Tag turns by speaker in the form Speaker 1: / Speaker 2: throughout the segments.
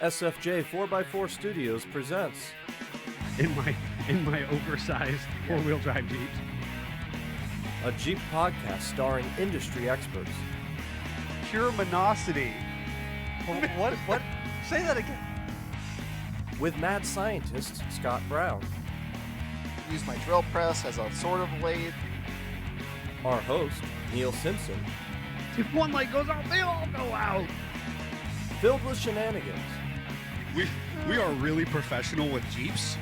Speaker 1: SFJ 4x4 Studios presents
Speaker 2: in my oversized four-wheel drive Jeep.
Speaker 1: a Jeep podcast starring industry experts.
Speaker 3: Pure monosity.
Speaker 4: What? Say that again.
Speaker 1: With mad scientist Scott Brown,
Speaker 4: Use my drill press as a sort of lathe.
Speaker 1: our host Neil Simpson,
Speaker 2: If one light goes out, they all go out.
Speaker 1: filled with shenanigans.
Speaker 2: We are really professional with Jeeps.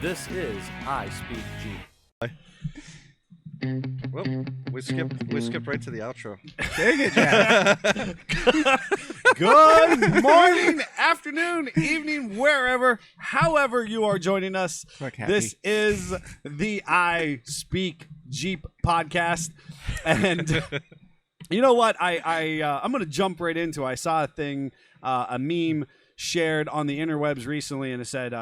Speaker 1: This is I Speak Jeep.
Speaker 4: Well, we skipped right to the outro.
Speaker 2: Dang it, Jack. Good morning, afternoon, evening, wherever, however you are joining us. This is the I Speak Jeep podcast. And you know what? I'm going to jump right into it. I saw a thing, a meme shared on the interwebs recently, and it said,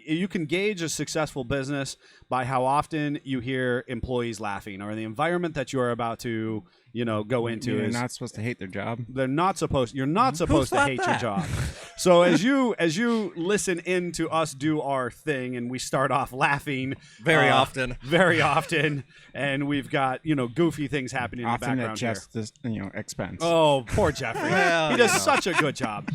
Speaker 2: you can gauge a successful business by how often you hear employees laughing, or the environment that you are about to, go into.
Speaker 5: You're
Speaker 2: is
Speaker 5: not supposed to hate their job.
Speaker 2: You're not supposed to hate your job. So as you listen in to us do our thing, and we start off laughing
Speaker 4: Very often,
Speaker 2: and we've got goofy things happening in the
Speaker 5: Often
Speaker 2: background
Speaker 5: at
Speaker 2: here.
Speaker 5: just this, expense.
Speaker 2: Oh, poor Jeffrey.
Speaker 4: Well,
Speaker 2: He does such a good job.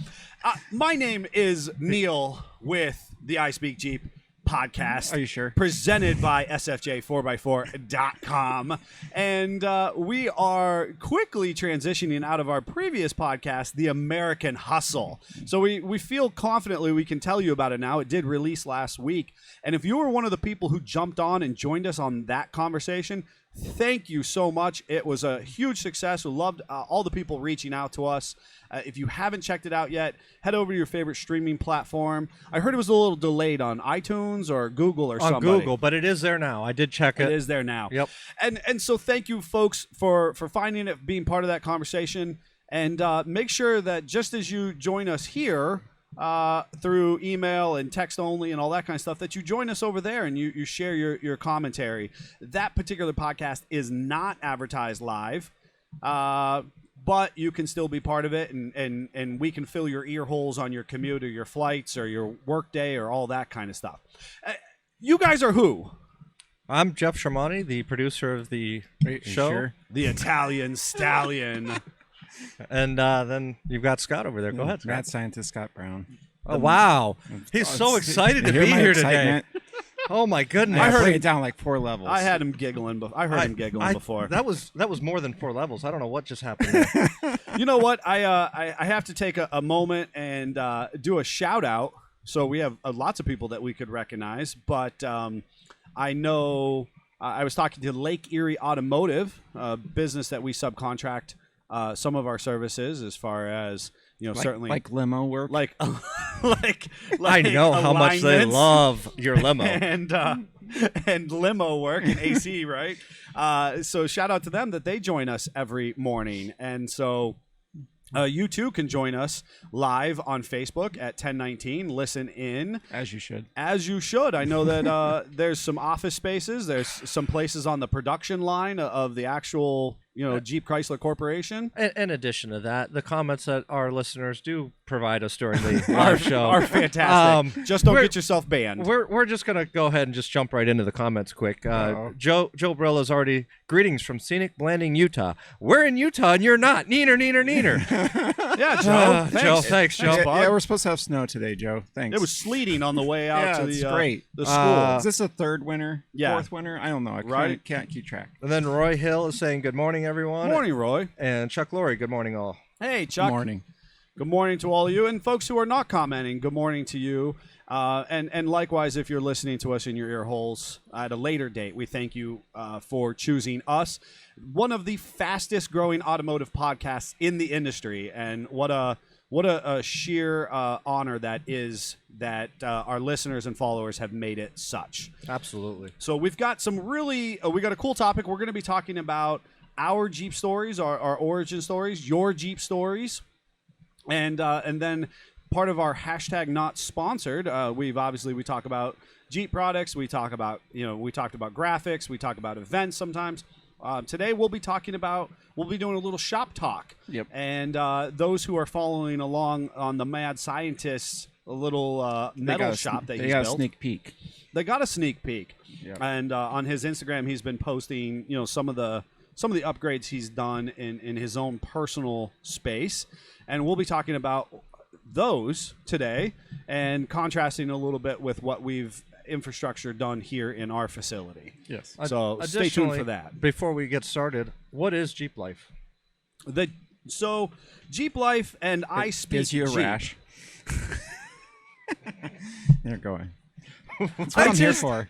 Speaker 2: My name is Neil with the I Speak Jeep podcast.
Speaker 5: Are you sure?
Speaker 2: Presented by SFJ4x4.com. And we are quickly transitioning out of our previous podcast, The American Hustle. So we feel confidently we can tell you about it now. It did release last week. And if you were one of the people who jumped on and joined us on that conversation, thank you so much. It was a huge success. We loved all the people reaching out to us. If you haven't checked it out yet, head over to your favorite streaming platform. I heard it was a little delayed on iTunes or Google or something.
Speaker 4: on Google, but it is there now. I did check it.
Speaker 2: It is there now.
Speaker 4: Yep.
Speaker 2: And so thank you, folks, for finding it, being part of that conversation. And make sure that just as you join us here through email and text only and all that kind of stuff, that you join us over there and you share your commentary. That particular podcast is not advertised live, but you can still be part of it, and we can fill your ear holes on your commute or your flights or your work day or all that kind of stuff. You guys are who?
Speaker 4: I'm Jeff Shermani, the producer of the show.
Speaker 5: Sure?
Speaker 2: The Italian Stallion.
Speaker 4: And then you've got Scott over there. Go ahead, Scott.
Speaker 5: Mad scientist Scott Brown.
Speaker 4: Oh, wow. He's so excited to be here today. Oh, my goodness.
Speaker 5: I heard it down like 4 levels.
Speaker 2: I had him giggling. I heard him giggling before.
Speaker 4: That was more than 4 levels. I don't know what just happened there.
Speaker 2: You know what? I have to take a moment and do a shout out. So we have lots of people that we could recognize, but I know I was talking to Lake Erie Automotive, a business that we subcontract some of our services, as far as certainly
Speaker 5: like limo work.
Speaker 2: like
Speaker 4: I know how much they
Speaker 2: alignments
Speaker 4: love your limo.
Speaker 2: and limo work and AC, right? So shout out to them that they join us every morning, and so. You too can join us live on Facebook at 1019. Listen in.
Speaker 5: As you should.
Speaker 2: As you should. I know that there's some office spaces. There's some places on the production line of the actual, Jeep Chrysler Corporation.
Speaker 4: In addition to that, the comments that our listeners do provide us during the live show
Speaker 2: are fantastic. Just don't get yourself banned.
Speaker 4: We're just going to go ahead and just jump right into the comments quick. Joe Brilla's already, greetings from scenic Blanding, Utah. We're in Utah and you're not. Neener, neener, neener.
Speaker 2: Yeah, Joe. Thanks.
Speaker 4: Joe, thanks, Joe.
Speaker 5: Yeah, we're supposed to have snow today, Joe. Thanks.
Speaker 2: It was sleeting on the way out to
Speaker 5: it's
Speaker 2: the
Speaker 5: great.
Speaker 2: the school.
Speaker 5: Is this a third winter?
Speaker 2: Yeah.
Speaker 5: Fourth winter? I don't know. I
Speaker 2: Right.
Speaker 5: can't keep track.
Speaker 4: And then Roy Hill is saying good morning, everyone.
Speaker 2: Morning, Roy.
Speaker 4: And Chuck Lorre, good morning, all.
Speaker 2: Hey, Chuck.
Speaker 5: Morning.
Speaker 2: Good morning to all of you, and folks who are not commenting, good morning to you. And likewise, if you're listening to us in your ear holes at a later date, we thank you for choosing us. One of the fastest growing automotive podcasts in the industry, and what a sheer honor that is that our listeners and followers have made it such.
Speaker 4: Absolutely.
Speaker 2: So we've got some really, we got a cool topic. We're going to be talking about our Jeep stories, our origin stories, your Jeep stories. And then part of our hashtag not sponsored, we talk about Jeep products. We talk about, we talked about graphics. We talk about events sometimes. Today we'll be doing a little shop talk.
Speaker 5: Yep.
Speaker 2: And those who are following along on the Mad Scientists, a little metal shop that
Speaker 5: they
Speaker 2: he's
Speaker 5: got
Speaker 2: built.
Speaker 5: a sneak peek.
Speaker 2: They got a sneak peek.
Speaker 5: Yep.
Speaker 2: And on his Instagram, he's been posting, some of the upgrades he's done in his own personal space. And we'll be talking about those today and contrasting a little bit with what we've infrastructure done here in our facility.
Speaker 5: Yes.
Speaker 2: So stay tuned for
Speaker 4: Additionally,
Speaker 2: that.
Speaker 4: Before we get started, what is Jeep Life?
Speaker 2: So Jeep Life and I speak
Speaker 5: Gives you a
Speaker 2: Jeep.
Speaker 5: rash. They're going. That's what I'm here for.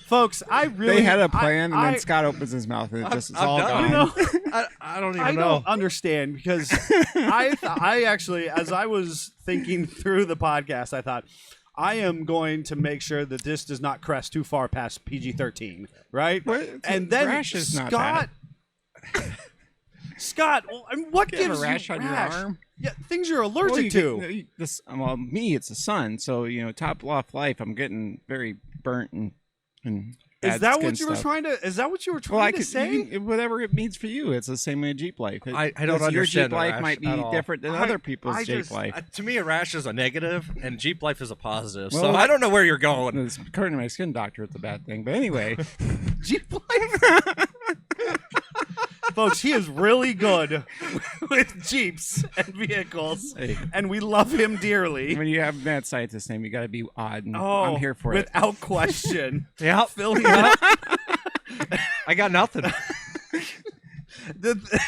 Speaker 2: Folks, I really
Speaker 5: They had a plan, and
Speaker 2: I-
Speaker 5: then Scott opens his mouth, and it's all
Speaker 4: done.
Speaker 5: gone.
Speaker 4: I don't even
Speaker 2: I
Speaker 4: know.
Speaker 2: don't understand because I actually, as I was thinking through the podcast, I thought I am going to make sure that this does not crest too far past PG-13, right?
Speaker 5: What?
Speaker 2: And then
Speaker 5: Rash is not
Speaker 2: Scott, Scott, what
Speaker 5: You have
Speaker 2: gives
Speaker 5: a rash
Speaker 2: you
Speaker 5: on your
Speaker 2: rash?
Speaker 5: arm?
Speaker 2: Yeah, things you're
Speaker 5: Well,
Speaker 2: allergic to.
Speaker 5: Me, it's the sun. So top off life. I'm getting very burnt and
Speaker 2: Is
Speaker 5: bad
Speaker 2: that
Speaker 5: skin
Speaker 2: what you were
Speaker 5: stuff.
Speaker 2: trying to? Is that what you were trying
Speaker 5: Well, I
Speaker 2: to
Speaker 5: could
Speaker 2: say?
Speaker 5: whatever it means for you. It's the same way Jeep Life.
Speaker 4: I don't
Speaker 5: Your
Speaker 4: understand
Speaker 5: Jeep
Speaker 4: the
Speaker 5: Life
Speaker 4: rash
Speaker 5: might be
Speaker 4: at all.
Speaker 5: different than other people's
Speaker 2: I
Speaker 5: Jeep
Speaker 2: just-
Speaker 5: Life.
Speaker 4: To me, a rash is a negative, and Jeep Life is a positive. so
Speaker 5: Well,
Speaker 4: I don't know where you're going.
Speaker 5: According to my skin doctor, it's a bad thing. But anyway,
Speaker 2: Jeep Life. Folks, he is really good with Jeeps and vehicles,
Speaker 5: Hey.
Speaker 2: and we love him dearly.
Speaker 5: when you have Mad Scientist name, you got to be odd, and
Speaker 2: Oh,
Speaker 5: I'm here for it.
Speaker 2: without question.
Speaker 4: Yeah,
Speaker 2: Filling up.
Speaker 4: I got nothing.
Speaker 2: The-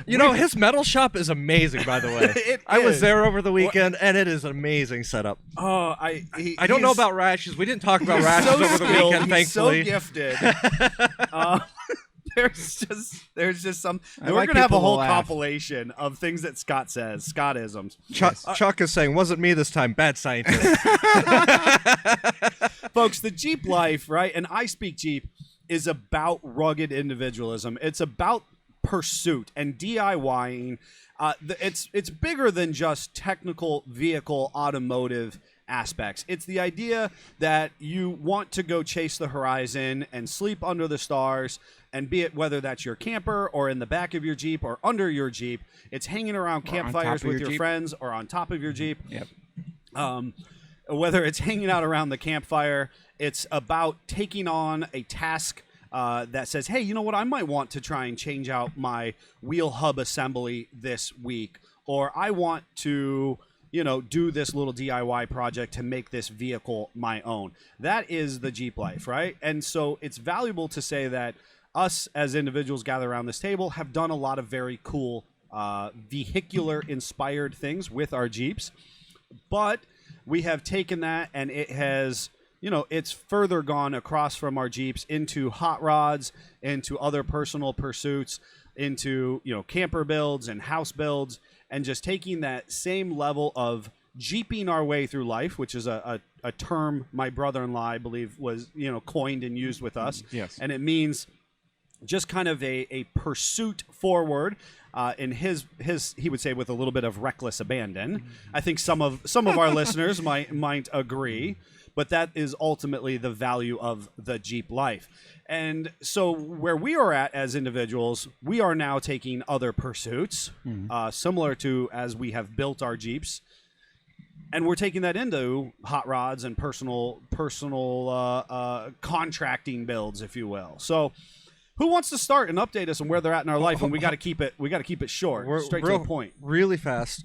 Speaker 4: His metal shop is amazing, by the way.
Speaker 2: It
Speaker 4: I was
Speaker 2: is.
Speaker 4: there over the weekend, and it is an amazing setup.
Speaker 2: Oh,
Speaker 4: I don't know about rashes. We didn't talk about rashes
Speaker 2: so
Speaker 4: over the
Speaker 2: skilled,
Speaker 4: weekend,
Speaker 2: he's so
Speaker 4: thankfully.
Speaker 2: gifted. There's just some.
Speaker 5: I
Speaker 2: We're
Speaker 5: like
Speaker 2: gonna have a
Speaker 5: people to
Speaker 2: whole
Speaker 5: laugh.
Speaker 2: compilation of things that Scott says, Scottisms.
Speaker 4: Chuck is saying, wasn't me this time, bad scientist.
Speaker 2: Folks, the Jeep Life, right? And I Speak Jeep is about rugged individualism. It's about pursuit and DIYing. It's bigger than just technical vehicle automotive aspects. It's the idea that you want to go chase the horizon and sleep under the stars, and be it whether that's your camper or in the back of your Jeep or under your Jeep, it's hanging around
Speaker 5: on
Speaker 2: campfires
Speaker 5: top of
Speaker 2: with
Speaker 5: your
Speaker 2: your
Speaker 5: Jeep.
Speaker 2: friends or on top of your Jeep.
Speaker 5: Yep.
Speaker 2: Whether it's hanging out around the campfire, it's about taking on a task that says, hey, you know what, I might want to try and change out my wheel hub assembly this week, or I want to do this little DIY project to make this vehicle my own. That is the Jeep Life, right? And so it's valuable to say that us as individuals gather around this table have done a lot of very cool vehicular inspired things with our Jeeps, but we have taken that and it has, it's further gone across from our Jeeps into hot rods, into other personal pursuits, into, camper builds and house builds, and just taking that same level of Jeeping our way through life, which is a term my brother-in-law, I believe, was, coined and used with us.
Speaker 5: Yes.
Speaker 2: And it means just kind of a pursuit forward. In his he would say with a little bit of reckless abandon. I think some of our listeners might agree, but that is ultimately the value of the Jeep Life. And so where we are at as individuals, we are now taking other pursuits, similar to as we have built our Jeeps, and we're taking that into hot rods and personal contracting builds, if you will. So who wants to start and update us on where they're at in our life? And we got to keep it short, straight to the point.
Speaker 4: Really fast.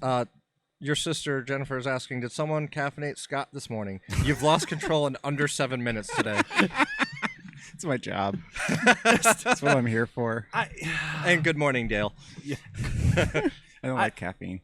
Speaker 4: Your sister Jennifer is asking, did someone caffeinate Scott this morning? You've lost control in under 7 minutes today.
Speaker 5: It's my job. That's what I'm here for.
Speaker 4: And good morning, Dale.
Speaker 5: I don't like caffeine.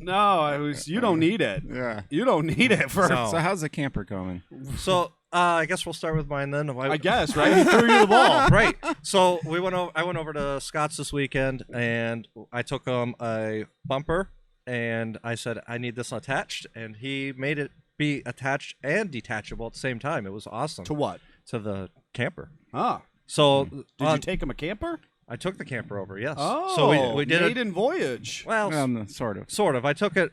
Speaker 2: No, you don't need it.
Speaker 5: Yeah.
Speaker 2: You don't need it for.
Speaker 4: No.
Speaker 5: So how's the camper going?
Speaker 4: So I guess we'll start with mine then.
Speaker 2: I guess, right? He threw you the ball.
Speaker 4: Right. So I went over to Scott's this weekend, and I took him a bumper, and I said, I need this attached, and he made it be attached and detachable at the same time. It was awesome.
Speaker 2: To what?
Speaker 4: To the camper.
Speaker 2: Ah.
Speaker 4: So
Speaker 2: Did you take him a camper?
Speaker 4: I took the camper over, yes.
Speaker 2: Oh.
Speaker 4: So we did it.
Speaker 2: maiden voyage.
Speaker 4: Well,
Speaker 5: Sort of.
Speaker 4: sort of. I took it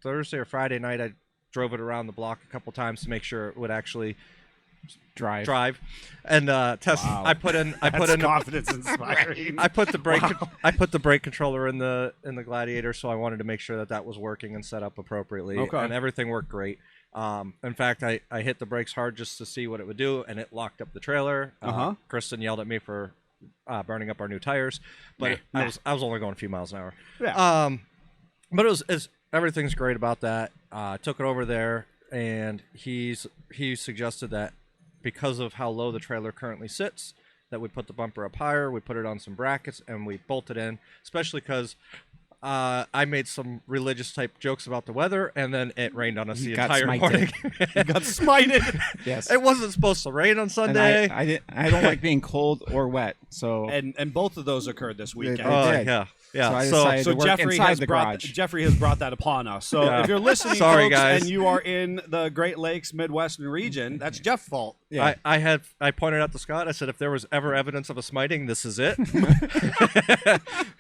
Speaker 4: Thursday or Friday night. I drove it around the block a couple times to make sure it would actually
Speaker 5: drive.
Speaker 4: and test.
Speaker 2: Wow.
Speaker 4: I put in
Speaker 2: confidence inspiring.
Speaker 4: I put the brake controller in the Gladiator, so I wanted to make sure that was working and set up appropriately,
Speaker 2: Okay.
Speaker 4: and everything worked great. In fact, I hit the brakes hard just to see what it would do, and it locked up the trailer. Kristen yelled at me for burning up our new tires, but I was only going a few miles an hour.
Speaker 2: Yeah.
Speaker 4: But it's everything's great about that. Took it over there, and he suggested that because of how low the trailer currently sits, that we put the bumper up higher, we put it on some brackets, and we bolt it in, especially because I made some religious type jokes about the weather, and then it rained on us the entire morning.
Speaker 2: Got smited.
Speaker 5: Yes.
Speaker 4: It wasn't supposed to rain on
Speaker 5: And
Speaker 4: Sunday.
Speaker 5: I don't like being cold or wet, so
Speaker 2: And both of those occurred this weekend.
Speaker 5: did.
Speaker 4: Yeah.
Speaker 5: So I
Speaker 4: So,
Speaker 5: decided-
Speaker 2: So
Speaker 5: to work
Speaker 2: Jeffrey
Speaker 5: inside
Speaker 2: has
Speaker 5: the
Speaker 2: brought
Speaker 5: garage.
Speaker 2: Jeffrey has brought that upon us. So
Speaker 4: Yeah.
Speaker 2: if you're listening,
Speaker 4: Sorry,
Speaker 2: folks,
Speaker 4: guys.
Speaker 2: and you are in the Great Lakes Midwestern region, that's Jeff's fault.
Speaker 5: yeah.
Speaker 4: I pointed out to Scott. I said, if there was ever evidence of a smiting, this is it.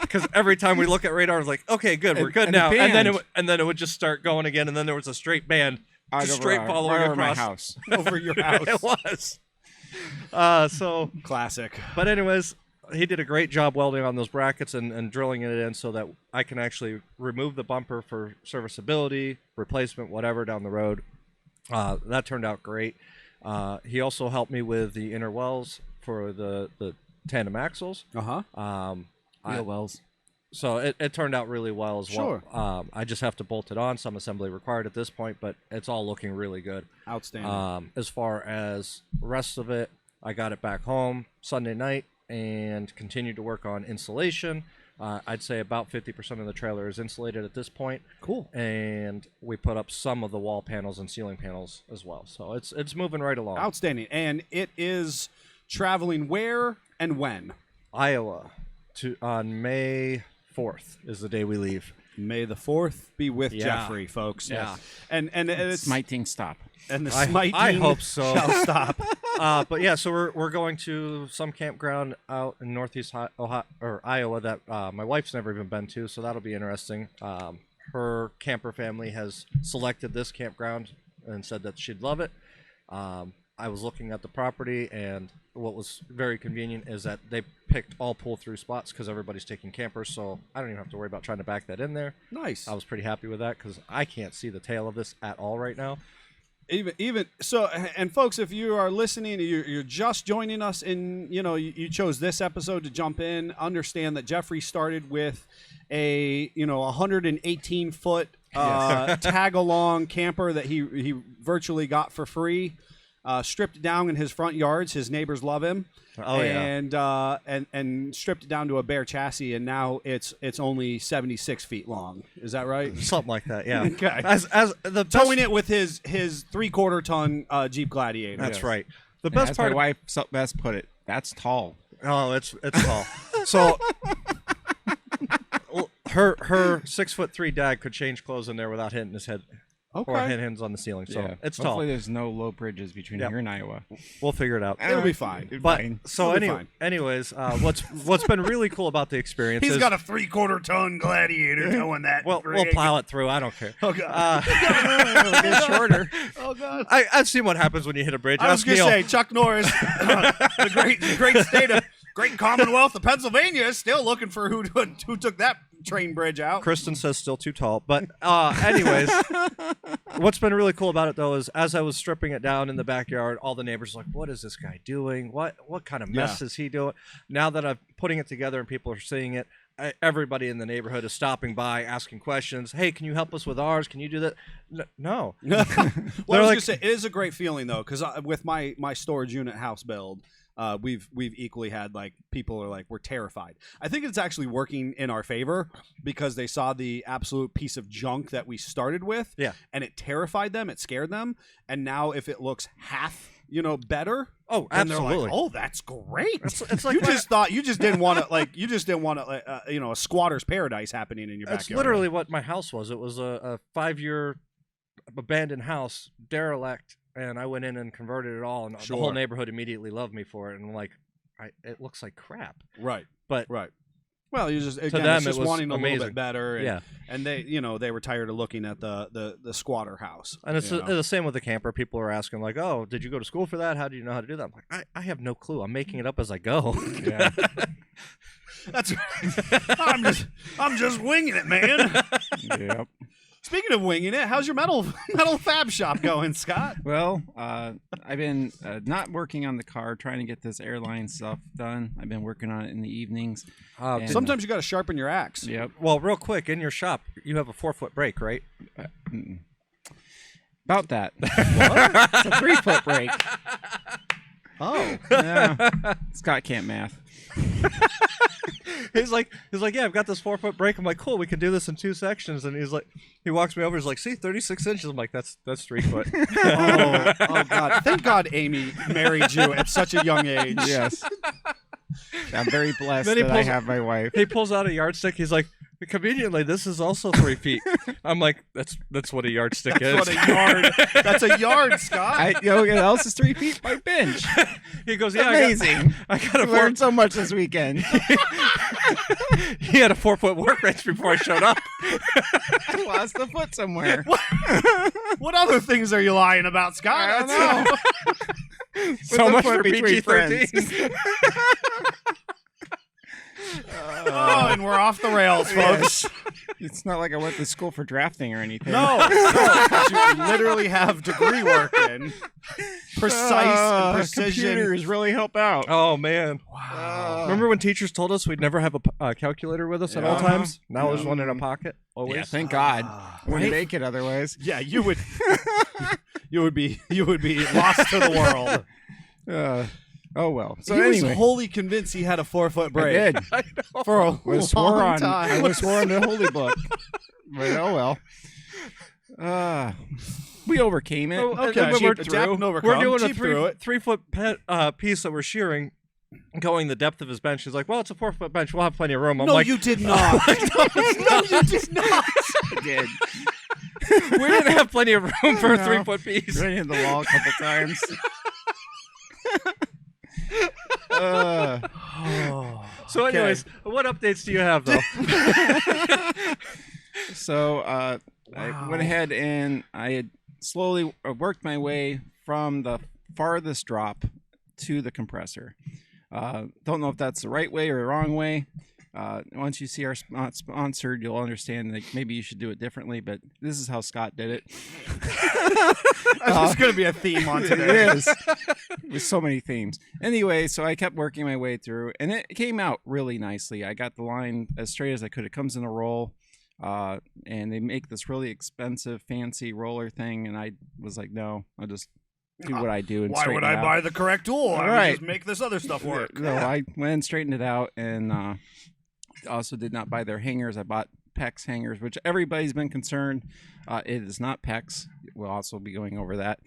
Speaker 4: Because every time we look at radar, it's like, okay, good, we're good
Speaker 5: and the
Speaker 4: now.
Speaker 5: band-
Speaker 4: And then it would just start going again, and then there was a straight band
Speaker 5: Right
Speaker 4: just
Speaker 5: over
Speaker 4: straight
Speaker 5: our-
Speaker 4: following
Speaker 5: right over my
Speaker 4: across
Speaker 5: house.
Speaker 2: Over your house.
Speaker 4: It was. So,
Speaker 2: Classic.
Speaker 4: but anyways, he did a great job welding on those brackets and drilling it in so that I can actually remove the bumper for serviceability, replacement, whatever down the road. That turned out great. He also helped me with the inner wells for the tandem axles.
Speaker 5: Wheel wells.
Speaker 4: So it turned out really well as well.
Speaker 2: Sure.
Speaker 4: I just have to bolt it on. Some assembly required at this point, but it's all looking really good.
Speaker 2: Outstanding.
Speaker 4: As far as the rest of it, I got it back home Sunday night and continued to work on insulation. I'd say about 50% of the trailer is insulated at this point.
Speaker 2: Cool.
Speaker 4: And we put up some of the wall panels and ceiling panels as well. So it's moving right along.
Speaker 2: Outstanding. And it is traveling where and when?
Speaker 4: Iowa on May 4th is the day we leave.
Speaker 2: May the 4th be with
Speaker 4: Yeah.
Speaker 2: Jeffrey, folks.
Speaker 4: Yeah.
Speaker 2: And it's
Speaker 5: Smiting stop.
Speaker 2: and the
Speaker 4: I
Speaker 2: smiting
Speaker 4: hope so.
Speaker 2: shall stop.
Speaker 4: But yeah, so we're going to some campground out in northeast Iowa that my wife's never even been to, so that'll be interesting. Her camper family has selected this campground and said that she'd love it. I was looking at the property, and what was very convenient is that they picked all pull-through spots because everybody's taking campers, so I don't even have to worry about trying to back that in there.
Speaker 2: Nice.
Speaker 4: I was pretty happy with that because I can't see the tail of this at all right now.
Speaker 2: Even so, and folks, if you are listening, you're just joining us, and you chose this episode to jump in. Understand that Jeffrey started with a 118 foot tag along camper that he virtually got for free. Stripped it down in his front yards. His neighbors love him.
Speaker 4: Oh, yeah.
Speaker 2: And stripped it down to a bare chassis, and now it's only 76 feet long. Is that right?
Speaker 4: Something like that, yeah.
Speaker 2: Okay.
Speaker 4: As the
Speaker 2: Towing it with his 3/4 ton Jeep Gladiator.
Speaker 4: That's right. The
Speaker 5: And
Speaker 4: best
Speaker 5: as
Speaker 4: part.
Speaker 5: my wife best put it, that's tall.
Speaker 4: Oh, it's tall. So her 6'3" dad could change clothes in there without hitting his head
Speaker 2: Okay.
Speaker 4: or hitting hands on the ceiling. So it's tall.
Speaker 5: Hopefully there's no low bridges between
Speaker 4: Yep.
Speaker 5: here and Iowa.
Speaker 4: We'll figure it out.
Speaker 2: It'll be fine.
Speaker 4: But
Speaker 5: Fine.
Speaker 4: so
Speaker 2: It'll be fine.
Speaker 4: anyways, what's been really cool about the experience
Speaker 2: He's
Speaker 4: is
Speaker 2: got a 3/4 ton Gladiator towing that.
Speaker 4: we'll
Speaker 2: rig.
Speaker 4: plow it through. I don't care.
Speaker 2: Oh god.
Speaker 5: It's shorter.
Speaker 2: Oh god.
Speaker 4: I've seen what happens when you hit a bridge.
Speaker 2: I was
Speaker 4: Ask
Speaker 2: gonna
Speaker 4: Neil.
Speaker 2: say Chuck Norris, the great state of great Commonwealth of Pennsylvania, is still looking for who took that train bridge out.
Speaker 4: Kristen says still too tall. But anyways, what's been really cool about it though is as I was stripping it down in the backyard, all the neighbors were like, "What is this guy doing? What kind of mess is he doing?" Now that I'm putting it together and people are seeing it, everybody in the neighborhood is stopping by, asking questions. Hey, can you help us with ours? Can you do that? No.
Speaker 2: Well, I was
Speaker 4: They're
Speaker 2: gonna
Speaker 4: like-
Speaker 2: say it is a great feeling though, because with my storage unit house build, we've equally had like people are like we're terrified. I think it's actually working in our favor because they saw the absolute piece of junk that we started with,
Speaker 4: Yeah.
Speaker 2: and it terrified them, it scared them, and now if it looks half better.
Speaker 4: Oh,
Speaker 2: then they're
Speaker 4: absolutely.
Speaker 2: like, oh, that's great.
Speaker 4: It's like
Speaker 2: you just didn't want to a squatter's paradise happening in your
Speaker 4: That's
Speaker 2: backyard.
Speaker 4: literally what my house was. It was a 5-year abandoned house, derelict, and I went in and converted it all, and the
Speaker 2: Sure.
Speaker 4: whole neighborhood immediately loved me for it. And I'm like, it looks like crap,
Speaker 2: right,
Speaker 4: but
Speaker 2: right. Well, you just again,
Speaker 4: them,
Speaker 2: it's just
Speaker 4: it was
Speaker 2: wanting a little
Speaker 4: amazing.
Speaker 2: bit better. And,
Speaker 4: Yeah.
Speaker 2: and they were tired of looking at the squatter house.
Speaker 4: And it's
Speaker 2: you know?
Speaker 4: the same with the camper. People are asking like, "Oh, did you go to school for that? How do you know how to do that?" I'm like, I have no clue. I'm making it up as I go.
Speaker 5: Yeah.
Speaker 2: That's I'm just winging it, man.
Speaker 5: Yep.
Speaker 2: Speaking of winging it, how's your metal fab shop going, Scott?
Speaker 5: Well, I've been not working on the car, trying to get this airline stuff done. I've been working on it in the evenings. And,
Speaker 2: Sometimes you got to sharpen your axe.
Speaker 5: Yep.
Speaker 4: Well, real quick, in your shop, you have a 4-foot brake, right?
Speaker 5: About that. It's a 3-foot break.
Speaker 2: Oh,
Speaker 5: Yeah. Scott can't math.
Speaker 4: He's like, yeah, I've got this 4-foot brake. I'm like, cool, we can do this in 2 sections. And he's like, he walks me over. He's like, see, 36 inches. I'm like, that's 3 foot.
Speaker 2: oh God! Thank God Amy married you at such a young age.
Speaker 5: Yes. I'm very blessed
Speaker 4: Then he
Speaker 5: that I
Speaker 4: pulls-
Speaker 5: have my wife.
Speaker 4: He pulls out a yardstick. He's like, conveniently, this is also 3 feet. I'm like, that's what a yardstick is.
Speaker 2: What a yard! That's a yard, Scott.
Speaker 5: You know what else is 3 feet? My bench.
Speaker 4: He goes, yeah,
Speaker 5: Amazing.
Speaker 4: I got a
Speaker 5: Learned so much this weekend.
Speaker 4: He had a 4-foot work bench before I showed up.
Speaker 5: I lost a foot somewhere.
Speaker 2: What other things are you lying about, Scott?
Speaker 5: I don't know.
Speaker 4: So
Speaker 5: With a
Speaker 4: much
Speaker 5: foot
Speaker 4: for
Speaker 5: between
Speaker 4: PG-13.
Speaker 2: Oh, and we're off the rails, folks.
Speaker 5: It's not like I went to school for drafting or anything.
Speaker 2: No, you literally have degree work in precise and precision.
Speaker 5: Computers really help out.
Speaker 4: Oh man!
Speaker 2: Wow.
Speaker 4: Remember when teachers told us we'd never have a calculator with us at all
Speaker 5: Yeah.
Speaker 4: times? Now there's one in a pocket always.
Speaker 5: Yeah, thank God. Wouldn't
Speaker 4: Right?
Speaker 5: make it otherwise.
Speaker 2: Yeah, you would be lost to the world.
Speaker 5: Oh well. So
Speaker 2: he
Speaker 5: anyway,
Speaker 2: was wholly convinced he had a 4-foot
Speaker 5: I
Speaker 2: break
Speaker 5: did.
Speaker 2: for a
Speaker 5: Was swore
Speaker 2: long
Speaker 5: on. I
Speaker 2: time.
Speaker 5: was swore on the holy book. But oh well. We overcame it.
Speaker 2: Oh, okay.
Speaker 4: And when
Speaker 2: Jeep
Speaker 4: we're
Speaker 2: through.
Speaker 4: we're
Speaker 2: Overcome.
Speaker 4: doing
Speaker 2: Jeep through it.
Speaker 4: 3-foot piece that we're shearing, going the depth of his bench. He's like, well, it's a 4-foot bench. We'll have plenty of room. I'm
Speaker 2: No,
Speaker 4: like,
Speaker 2: you did not. No, you did not.
Speaker 5: I did.
Speaker 4: we didn't have plenty of room for a
Speaker 5: No.
Speaker 4: 3-foot piece.
Speaker 5: Ran into the wall a couple times.
Speaker 4: So,
Speaker 2: Okay.
Speaker 4: anyways, what updates do you have though?
Speaker 5: So I went ahead and I had slowly worked my way from the farthest drop to the compressor. Don't know if that's the right way or the wrong way. Once you see our sponsored, you'll understand that maybe you should do it differently, but this is how Scott did it.
Speaker 2: There's going to be a theme on
Speaker 5: It
Speaker 2: today.
Speaker 5: is. With so many themes. Anyway, so I kept working my way through, and it came out really nicely. I got the line as straight as I could. It comes in a roll, and they make this really expensive, fancy roller thing, and I was like, no, I'll just do what I do and
Speaker 2: Why
Speaker 5: straighten
Speaker 2: would
Speaker 5: it
Speaker 2: I
Speaker 5: out.
Speaker 2: buy the correct tool? I would
Speaker 5: Right.
Speaker 2: just make this other stuff work.
Speaker 5: No, I went and straightened it out, and also did not buy their hangers. I bought PEX hangers, which everybody's been concerned. It is not PEX. We'll also be going over that.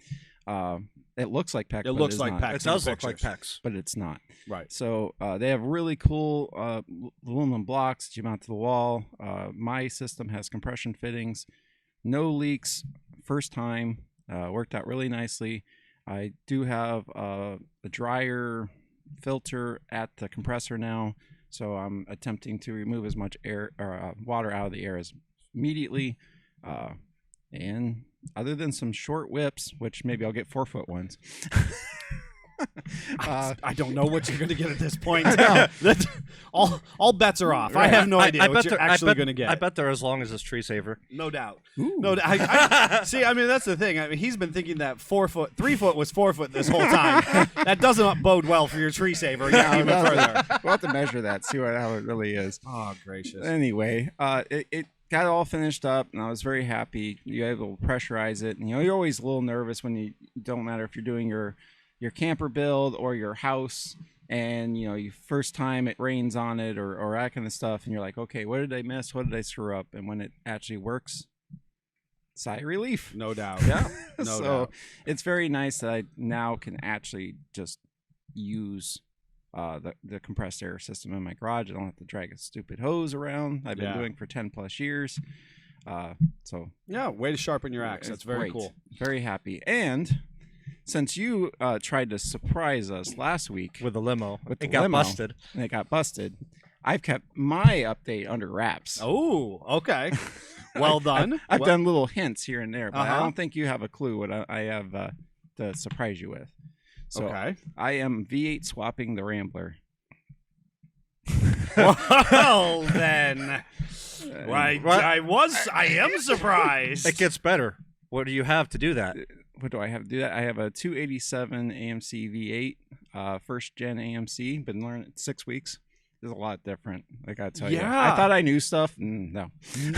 Speaker 5: It looks like PEX.
Speaker 2: It
Speaker 5: but
Speaker 2: looks
Speaker 5: is
Speaker 2: like
Speaker 5: not.
Speaker 2: PEX.
Speaker 4: It does
Speaker 2: in
Speaker 4: look like
Speaker 2: pictures.
Speaker 4: PEX.
Speaker 5: But it's not.
Speaker 2: Right.
Speaker 5: So they have really cool aluminum blocks that you mount to the wall. My system has compression fittings, no leaks, first time, worked out really nicely. I do have a dryer filter at the compressor now, so I'm attempting to remove as much air or water out of the air as immediately. And other than some short whips, which maybe I'll get 4-foot ones.
Speaker 2: I don't know what you're going to get at this point.
Speaker 5: know.
Speaker 2: That's- all bets are off. I have no idea what you're actually going to get.
Speaker 4: I bet they're as long as this tree saver.
Speaker 2: No doubt.
Speaker 5: Ooh.
Speaker 2: No doubt. See, I mean, that's the thing. I mean, he's been thinking that 3-foot was 4-foot this whole time. That doesn't bode well for your tree saver. Yeah, even further.
Speaker 5: We'll have to measure that, see how it really is.
Speaker 2: Oh, gracious.
Speaker 5: Anyway, it got all finished up, and I was very happy. You're able to pressurize it, and you're always a little nervous when you don't matter if you're doing your camper build or your house, and you first time it rains on it or that kind of stuff, and you're like, okay, what did I miss? What did I screw up? And when it actually works, sigh of relief.
Speaker 2: No doubt.
Speaker 5: Yeah.
Speaker 2: No
Speaker 5: So
Speaker 2: doubt.
Speaker 5: it's very nice that I now can actually just use the compressed air system in my garage. I don't have to drag a stupid hose around. I've been
Speaker 2: Yeah.
Speaker 5: doing for 10+ years. So
Speaker 2: Yeah, way to sharpen your axe.
Speaker 5: it's
Speaker 2: That's very
Speaker 5: great.
Speaker 2: cool.
Speaker 5: Very happy. And since you tried to surprise us last week
Speaker 4: With the limo.
Speaker 5: With
Speaker 4: it
Speaker 5: the
Speaker 4: got
Speaker 5: limo.
Speaker 4: busted.
Speaker 5: and it got busted, I've kept my update under wraps.
Speaker 2: Oh, okay. Well done.
Speaker 5: I've
Speaker 2: Well-
Speaker 5: done little hints here and there, but I
Speaker 2: Uh-huh.
Speaker 5: don't think you have a clue what I have to surprise you with. So
Speaker 2: Okay.
Speaker 5: I am V8 swapping the Rambler.
Speaker 2: Well, then. Right.
Speaker 4: What?
Speaker 2: I am surprised.
Speaker 4: It gets better. What do you have to do that?
Speaker 5: What do I have to do that? I have a 287 AMC V8, first gen AMC. Been learning 6 weeks. There's a lot different. I gotta tell you.
Speaker 2: Yeah.
Speaker 5: I thought I knew stuff. No.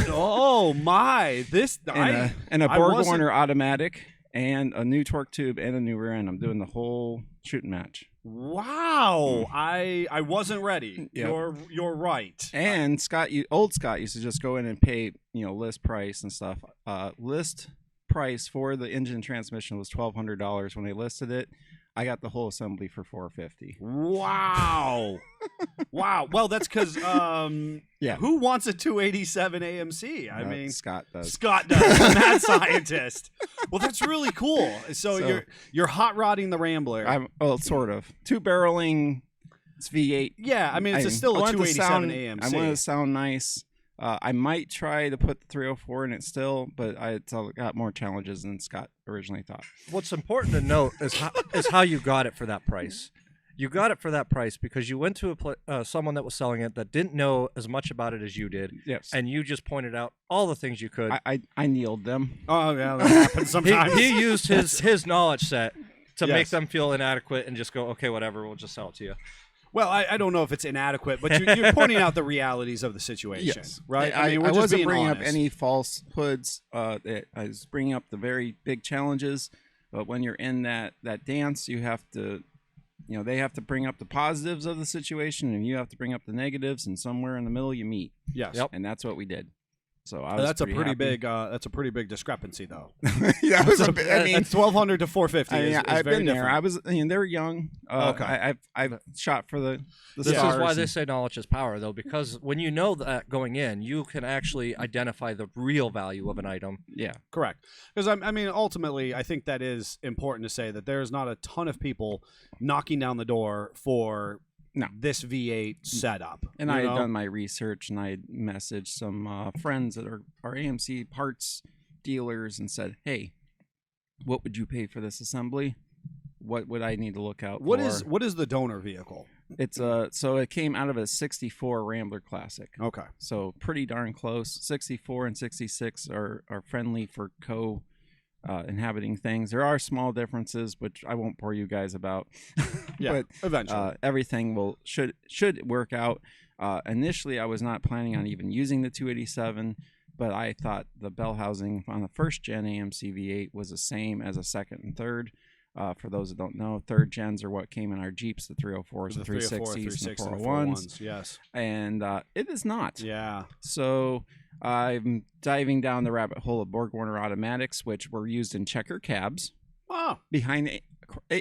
Speaker 2: Oh my!
Speaker 5: And a
Speaker 2: I
Speaker 5: Borg
Speaker 2: wasn't-
Speaker 5: Warner automatic, and a new torque tube, and a new rear end. I'm doing the whole shooting match.
Speaker 2: Wow! I wasn't ready.
Speaker 5: Yep.
Speaker 2: You're right.
Speaker 5: And old Scott used to just go in and pay, list price and stuff. List price for the engine and transmission was $1,200 when they listed it. I got the whole assembly for $450.
Speaker 2: Wow! Wow. Well, that's because
Speaker 5: Yeah.
Speaker 2: who wants a 287 AMC? I mean,
Speaker 5: Scott does.
Speaker 2: Scott does. The mad scientist. Well, that's really cool. So
Speaker 5: So-
Speaker 2: you're hot rodding the Rambler.
Speaker 5: Sort of 2-barreling. It's V8.
Speaker 2: Yeah, I mean it's still a 287 AMC.
Speaker 5: I want it to sound nice. I might try to put the 304 in it still, but it's got more challenges than Scott originally thought.
Speaker 4: What's important to note is how you got it for that price. You got it for that price because you went to someone that was selling it that didn't know as much about it as you did,
Speaker 5: Yes.
Speaker 4: and you just pointed out all the things you could.
Speaker 5: I kneeled them.
Speaker 2: Oh yeah, that happens sometimes.
Speaker 4: He used his knowledge set to make
Speaker 2: Yes.
Speaker 4: them feel inadequate and just go, okay, whatever, we'll just sell it to you.
Speaker 2: Well, I don't know if it's inadequate, but you're pointing out the realities of the situation, right?
Speaker 5: I,
Speaker 2: mean, we're
Speaker 5: I
Speaker 2: just
Speaker 5: wasn't
Speaker 2: being
Speaker 5: bringing
Speaker 2: honest.
Speaker 5: up any falsehoods. I was bringing up the very big challenges. But when you're in that dance, you have to, they have to bring up the positives of the situation, and you have to bring up the negatives, and somewhere in the middle you meet.
Speaker 2: Yes.
Speaker 4: Yep.
Speaker 5: And that's what we did. So I was
Speaker 2: That's a pretty
Speaker 5: happy.
Speaker 2: big. That's a pretty big discrepancy, though.
Speaker 5: Yeah, it was a bit, I mean,
Speaker 2: It's 1,200 to 450.
Speaker 5: I mean,
Speaker 2: is
Speaker 5: I've
Speaker 2: very
Speaker 5: been there.
Speaker 2: different.
Speaker 5: I was. They were young.
Speaker 2: Okay.
Speaker 5: I've shot for the
Speaker 4: This
Speaker 5: stars.
Speaker 4: is why they
Speaker 5: and-
Speaker 4: say knowledge is power, though, because when you know that going in, you can actually identify the real value of an item.
Speaker 5: Yeah.
Speaker 2: Correct. Because I mean, ultimately, I think that is important to say that there's not a ton of people knocking down the door for
Speaker 5: No.
Speaker 2: this V8 setup.
Speaker 5: And
Speaker 2: you
Speaker 5: I had
Speaker 2: know?
Speaker 5: done my research, and I had messaged some friends that are AMC parts dealers and said, "Hey, what would you pay for this assembly? What would I need to look out
Speaker 2: What
Speaker 5: for?"
Speaker 2: is the donor vehicle?
Speaker 5: It's so it came out of a '64 Rambler Classic,
Speaker 2: Okay.
Speaker 5: so pretty darn close. '64 and '66 are friendly for inhabiting things. There are small differences, which I won't bore you guys about.
Speaker 2: Yeah.
Speaker 5: But
Speaker 2: eventually.
Speaker 5: everything should work out. Initially, I was not planning on even using the 287, but I thought the bell housing on the first gen AMC V8 was the same as a second and third. For those that don't know, third gens are what came in our Jeeps, the 304s, the 360s, and the 401s,
Speaker 2: Yes.
Speaker 5: and it is not.
Speaker 2: Yeah.
Speaker 5: So I'm diving down the rabbit hole of Borg Warner automatics, which were used in checker cabs
Speaker 2: Oh.
Speaker 5: behind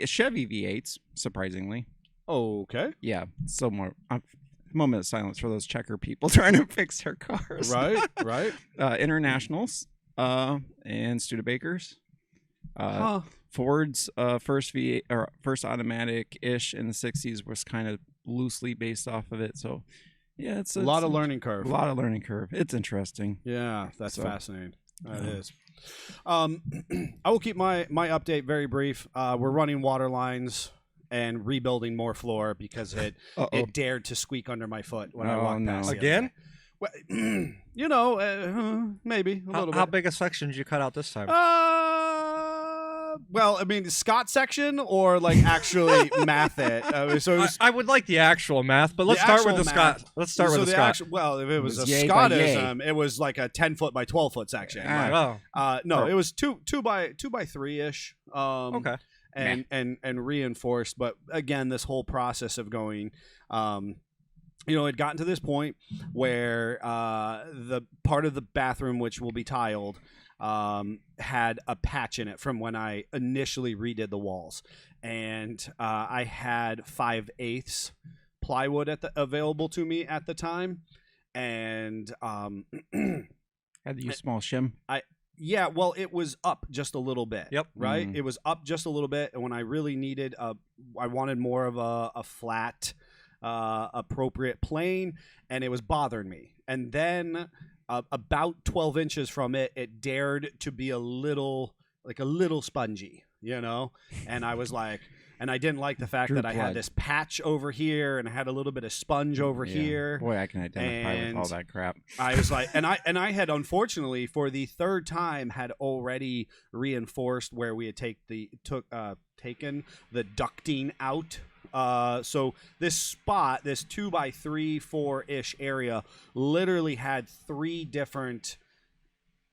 Speaker 5: Chevy V8s, surprisingly.
Speaker 2: Okay.
Speaker 5: Yeah, so more. Moment of silence for those checker people trying to fix their cars.
Speaker 2: Right. Right.
Speaker 5: Internationals and Studebakers.
Speaker 2: Huh.
Speaker 5: Ford's first V8 or first automatic ish in the 60s was kind of loosely based off of it. So yeah, it's
Speaker 2: A lot of learning curve.
Speaker 5: A lot of learning curve. It's interesting.
Speaker 2: Yeah, that's
Speaker 5: So-
Speaker 2: fascinating. That is. I will keep my update very brief. We're running water lines and rebuilding more floor because it dared to squeak under my foot when I
Speaker 5: Oh,
Speaker 2: walked
Speaker 5: no.
Speaker 2: past the other
Speaker 4: Again?
Speaker 2: day. Well, maybe a little
Speaker 4: How
Speaker 2: bit.
Speaker 4: big a section did you cut out this time?
Speaker 2: Well, I mean, Scott section or like actually math it. So it was.
Speaker 4: I would like the actual math, but let's
Speaker 2: The
Speaker 4: start with
Speaker 2: actual
Speaker 4: the Scott.
Speaker 2: math.
Speaker 4: Let's start
Speaker 2: so
Speaker 4: with the
Speaker 2: the
Speaker 4: Scott.
Speaker 2: actual, well, if it was,
Speaker 5: It was
Speaker 2: a
Speaker 5: yay by yay.
Speaker 2: Scottism, it was like a 10-foot by 12-foot section.
Speaker 5: Ah.
Speaker 2: Like,
Speaker 4: Oh,
Speaker 2: no, it was two by 3 ish.
Speaker 4: okay.
Speaker 2: And reinforced. But again, this whole process of going, it had gotten to this point where the part of the bathroom which will be tiled had a patch in it from when I initially redid the walls, and I had 5/8 plywood available to me at the time, and
Speaker 5: Had to use small shim.
Speaker 2: yeah, well, it was up just a little bit.
Speaker 4: Yep.
Speaker 2: Right?
Speaker 5: Mm.
Speaker 2: It was up just a little bit. And when I really needed I wanted more of a flat appropriate plane, and it was bothering me. And then about 12 inches from it, it dared to be a little spongy, you know? And I was like, and I didn't like the fact
Speaker 5: Drew
Speaker 2: that I had
Speaker 5: blood.
Speaker 2: this patch over here and I had a little bit of sponge over
Speaker 5: Yeah.
Speaker 2: here.
Speaker 5: Boy, I can identify with all
Speaker 2: And
Speaker 5: that crap.
Speaker 2: I was like, and I had unfortunately for the third time had already reinforced where we had taken the ducting out. So this spot, this 2x3, 4-ish area, literally had 3 different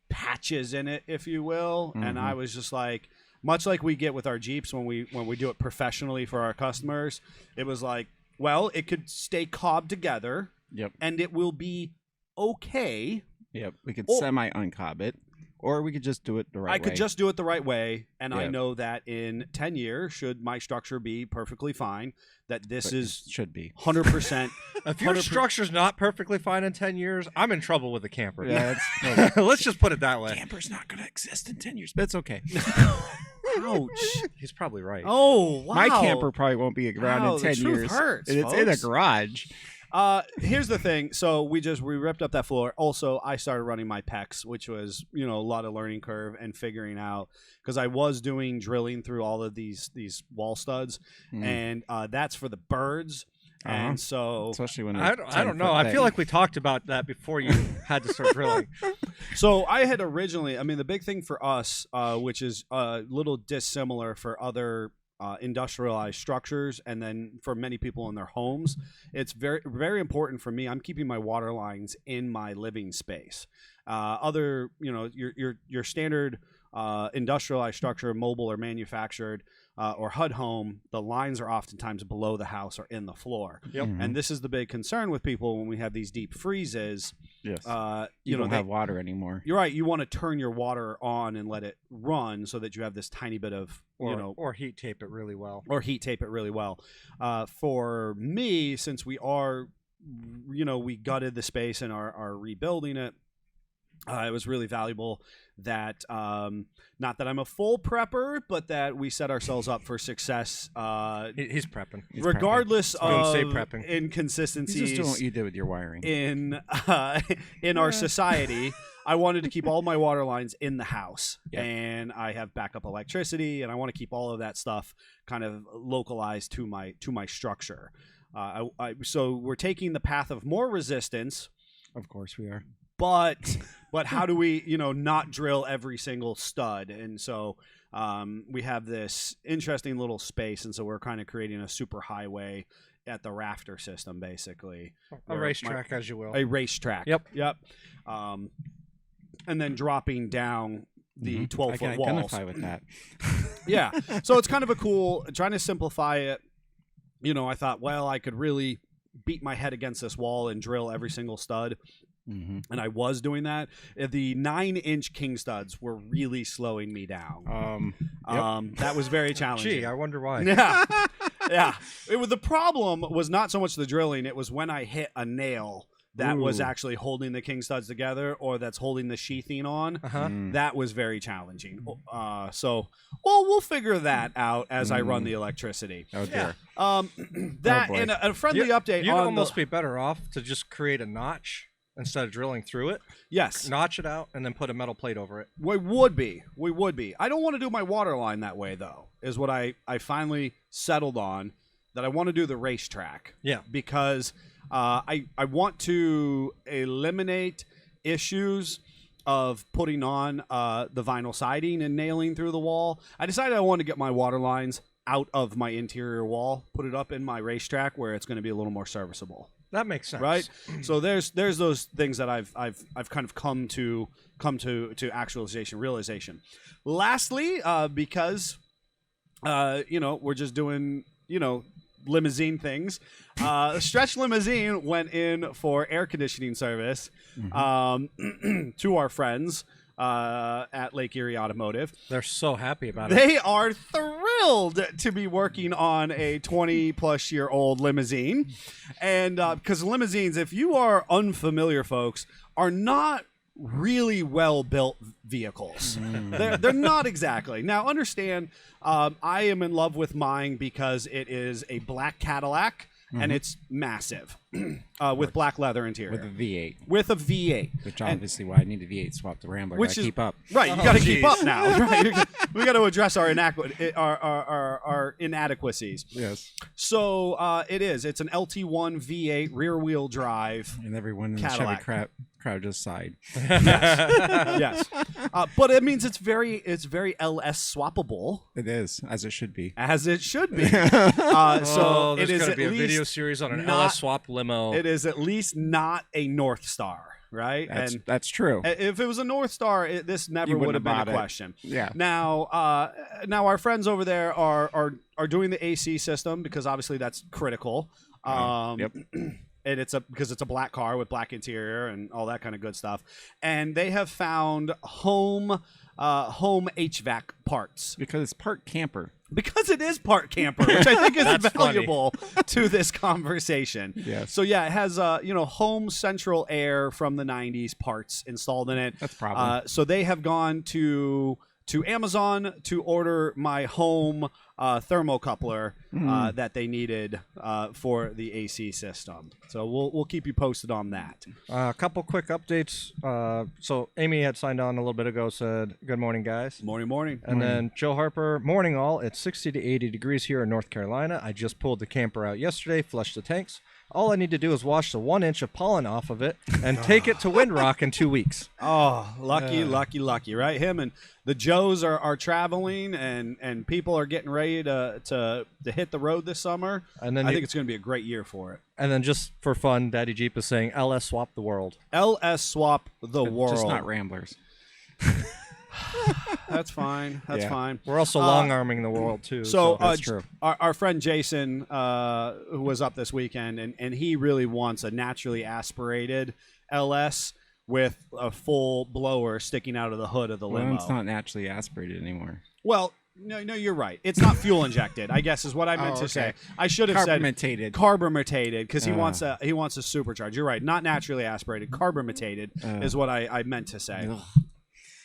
Speaker 2: patches in it, if you will. And I was just like, much like we get with our Jeeps when we do it professionally for our customers, it was like, well, it could stay cobbed together.
Speaker 5: Yep.
Speaker 2: And it will be okay.
Speaker 5: Yep. We could
Speaker 2: Or-
Speaker 5: semi-uncob it, or we could just do it the right way.
Speaker 2: I could just do it the right way, and I
Speaker 5: Yeah.
Speaker 2: know that in 10 years, should my structure be perfectly fine, that this
Speaker 5: But
Speaker 2: is
Speaker 5: it should be.
Speaker 2: 100%.
Speaker 4: If your
Speaker 2: 100%
Speaker 4: structure's not perfectly fine in 10 years, I'm in trouble with the camper.
Speaker 5: Yeah, it's,
Speaker 4: Let's just put it that way.
Speaker 5: camper's not going to exist in 10 years, but it's okay.
Speaker 2: Ouch.
Speaker 4: He's probably right.
Speaker 2: Oh, wow.
Speaker 5: My camper probably won't be around
Speaker 2: Wow,
Speaker 5: in
Speaker 2: the
Speaker 5: 10
Speaker 2: truth
Speaker 5: years.
Speaker 2: hurts,
Speaker 5: And it's in a
Speaker 2: folks.
Speaker 5: garage.
Speaker 2: Here's the thing. So we ripped up that floor. Also, I started running my PEX, which was, a lot of learning curve and figuring out, because I was doing drilling through all of these wall studs, and that's for the birds. And so
Speaker 5: Especially when
Speaker 4: I don't know. I feel like we talked about that before you had to start drilling.
Speaker 2: So I had originally, the big thing for us, which is a little dissimilar for other industrialized structures, and then for many people in their homes, it's very, very important for me. I'm keeping my water lines in my living space. Other, your standard industrialized structure, mobile or manufactured, or HUD home, the lines are oftentimes below the house or in the floor.
Speaker 4: Yep.
Speaker 2: And this is the big concern with people when we have these deep freezes.
Speaker 5: Yes.
Speaker 2: they-
Speaker 5: You don't have water anymore.
Speaker 2: You're right. You want to turn your water on and let it run so that you have this tiny bit of,
Speaker 4: Or heat tape it really well.
Speaker 2: or heat tape it really well. For me, since we are, we gutted the space and are rebuilding it, it was really valuable that, not that I'm a full prepper, but that we set ourselves up for success,
Speaker 4: He's prepping.
Speaker 5: He's
Speaker 2: regardless
Speaker 4: gonna
Speaker 2: of
Speaker 4: say prepping.
Speaker 5: He's
Speaker 2: inconsistencies
Speaker 5: just doing what you did with your wiring.
Speaker 2: in our society. I wanted to keep all my water lines in the house,
Speaker 5: Yeah.
Speaker 2: and I have backup electricity, and I want to keep all of that stuff kind of localized to my structure. So we're taking the path of more resistance,
Speaker 5: Of course we are.
Speaker 2: but how do we not drill every single stud? And so we have this interesting little space, and so we're kind of creating a super highway at the rafter system, basically.
Speaker 4: A
Speaker 2: where
Speaker 4: racetrack, as you will.
Speaker 2: a racetrack.
Speaker 4: Yep.
Speaker 2: And then dropping down the 12-foot
Speaker 5: I can
Speaker 2: walls.
Speaker 5: identify with that.
Speaker 2: Yeah. So it's kind of a cool, trying to simplify it. I thought, well, I could really beat my head against this wall and drill every single stud. And I was doing that. The 9-inch king studs were really slowing me down. That was very challenging.
Speaker 4: Gee, I wonder why.
Speaker 2: Yeah. The problem was not so much the drilling. It was when I hit a nail that was
Speaker 5: Ooh.
Speaker 2: actually holding the king studs together, or that's holding the sheathing on.
Speaker 4: Uh-huh.
Speaker 2: That was very challenging. We'll figure that out as I run the electricity.
Speaker 5: Oh dear.
Speaker 2: That
Speaker 5: boy.
Speaker 2: and a friendly update
Speaker 4: You'd
Speaker 2: on
Speaker 4: almost be better off to just create a notch instead of drilling through it.
Speaker 2: yes.
Speaker 4: Notch it out and then put a metal plate over it.
Speaker 2: We would be. I don't want to do my water line that way, though, is what I finally settled on, that I want to do the racetrack.
Speaker 4: Yeah.
Speaker 2: Because I want to eliminate issues of putting on the vinyl siding and nailing through the wall. I decided I wanted to get my water lines out of my interior wall, put it up in my racetrack where it's going to be a little more serviceable.
Speaker 4: That makes sense.
Speaker 2: Right. So there's those things that I've kind of come to realization. Lastly, because we're just doing limousine things. Stretch Limousine went in for air conditioning service to our friends at Lake Erie Automotive.
Speaker 4: They're so happy about it.
Speaker 2: They are thrilled to be working on a 20-plus-year-old limousine. And because limousines, if you are unfamiliar, folks, are not really well-built vehicles. They're not exactly. Now, understand, I am in love with mine because it is a black Cadillac and it's massive with black leather interior.
Speaker 5: with a V8,
Speaker 2: With a V8.
Speaker 5: which
Speaker 2: And-
Speaker 5: obviously why I need a V8 swap the Rambler.
Speaker 2: Which
Speaker 5: Gotta
Speaker 2: is
Speaker 5: keep up.
Speaker 2: Right, you got to keep
Speaker 4: geez.
Speaker 2: up now. Right? We got to address our inadequacies.
Speaker 5: Yes.
Speaker 2: So it's an LT1 V8 rear wheel drive.
Speaker 5: And everyone in
Speaker 2: Cadillac.
Speaker 5: the Chevy crowd just sighed.
Speaker 2: Yes, but it means it's very LS swappable,
Speaker 5: It is, as it should be.
Speaker 2: as it should be.
Speaker 4: Oh,
Speaker 2: So
Speaker 4: there's
Speaker 2: it is
Speaker 4: gonna
Speaker 2: at
Speaker 4: be a video
Speaker 2: least
Speaker 4: series on an
Speaker 2: not-
Speaker 4: LS swap limo.
Speaker 2: it is at least not a North Star, right?
Speaker 5: That's true.
Speaker 2: If it was a North Star, this never
Speaker 5: You
Speaker 2: would
Speaker 5: wouldn't
Speaker 2: have been
Speaker 5: have
Speaker 2: a
Speaker 5: bought it.
Speaker 2: question.
Speaker 5: Yeah.
Speaker 2: Now our friends over there are doing the AC system because obviously that's critical.
Speaker 5: Yep.
Speaker 2: And because it's a black car with black interior and all that kind of good stuff. And they have found home HVAC parts
Speaker 5: Because it's part camper.
Speaker 2: because it is part camper, which I think is
Speaker 4: That's funny.
Speaker 2: valuable to this conversation.
Speaker 5: Yes.
Speaker 2: So yeah, it has home central air from the 90s parts installed in it.
Speaker 5: That's a problem.
Speaker 2: So they have gone to Amazon to order my home thermocoupler that they needed for the AC system. So we'll keep you posted on that.
Speaker 4: A couple quick updates. So Amy had signed on a little bit ago, said, "Good morning, guys."
Speaker 2: Morning.
Speaker 4: And then Joe Harper, morning all. It's 60 to 80 degrees here in North Carolina. I just pulled the camper out yesterday, flushed the tanks. All I need to do is wash the 1 inch of pollen off of it and take it to Windrock in 2 weeks.
Speaker 2: Oh, lucky, right? Him and the Joes are traveling, and people are getting ready to hit the road this summer.
Speaker 4: And then
Speaker 2: I
Speaker 4: you-
Speaker 2: think it's going to be a great year for it.
Speaker 4: And then just for fun, Daddy Jeep is saying, "LS swap the world."
Speaker 2: LS swap the world.
Speaker 5: Just not Ramblers.
Speaker 2: That's fine. That's
Speaker 5: Yeah.
Speaker 2: fine.
Speaker 4: We're also long arming the world too.
Speaker 2: So
Speaker 5: That's true.
Speaker 2: Our friend Jason, who was up this weekend, and he really wants a naturally aspirated LS with a full blower sticking out of the hood of the
Speaker 5: Well,
Speaker 2: limo.
Speaker 5: it's not naturally aspirated anymore.
Speaker 2: Well, no, you're right. It's not fuel injected, I guess is what I meant to say. I should have said
Speaker 5: Carbonated.
Speaker 2: carbonated because he wants a supercharge. You're right. Not naturally aspirated. Carbonated is what I meant to say.
Speaker 5: Ugh.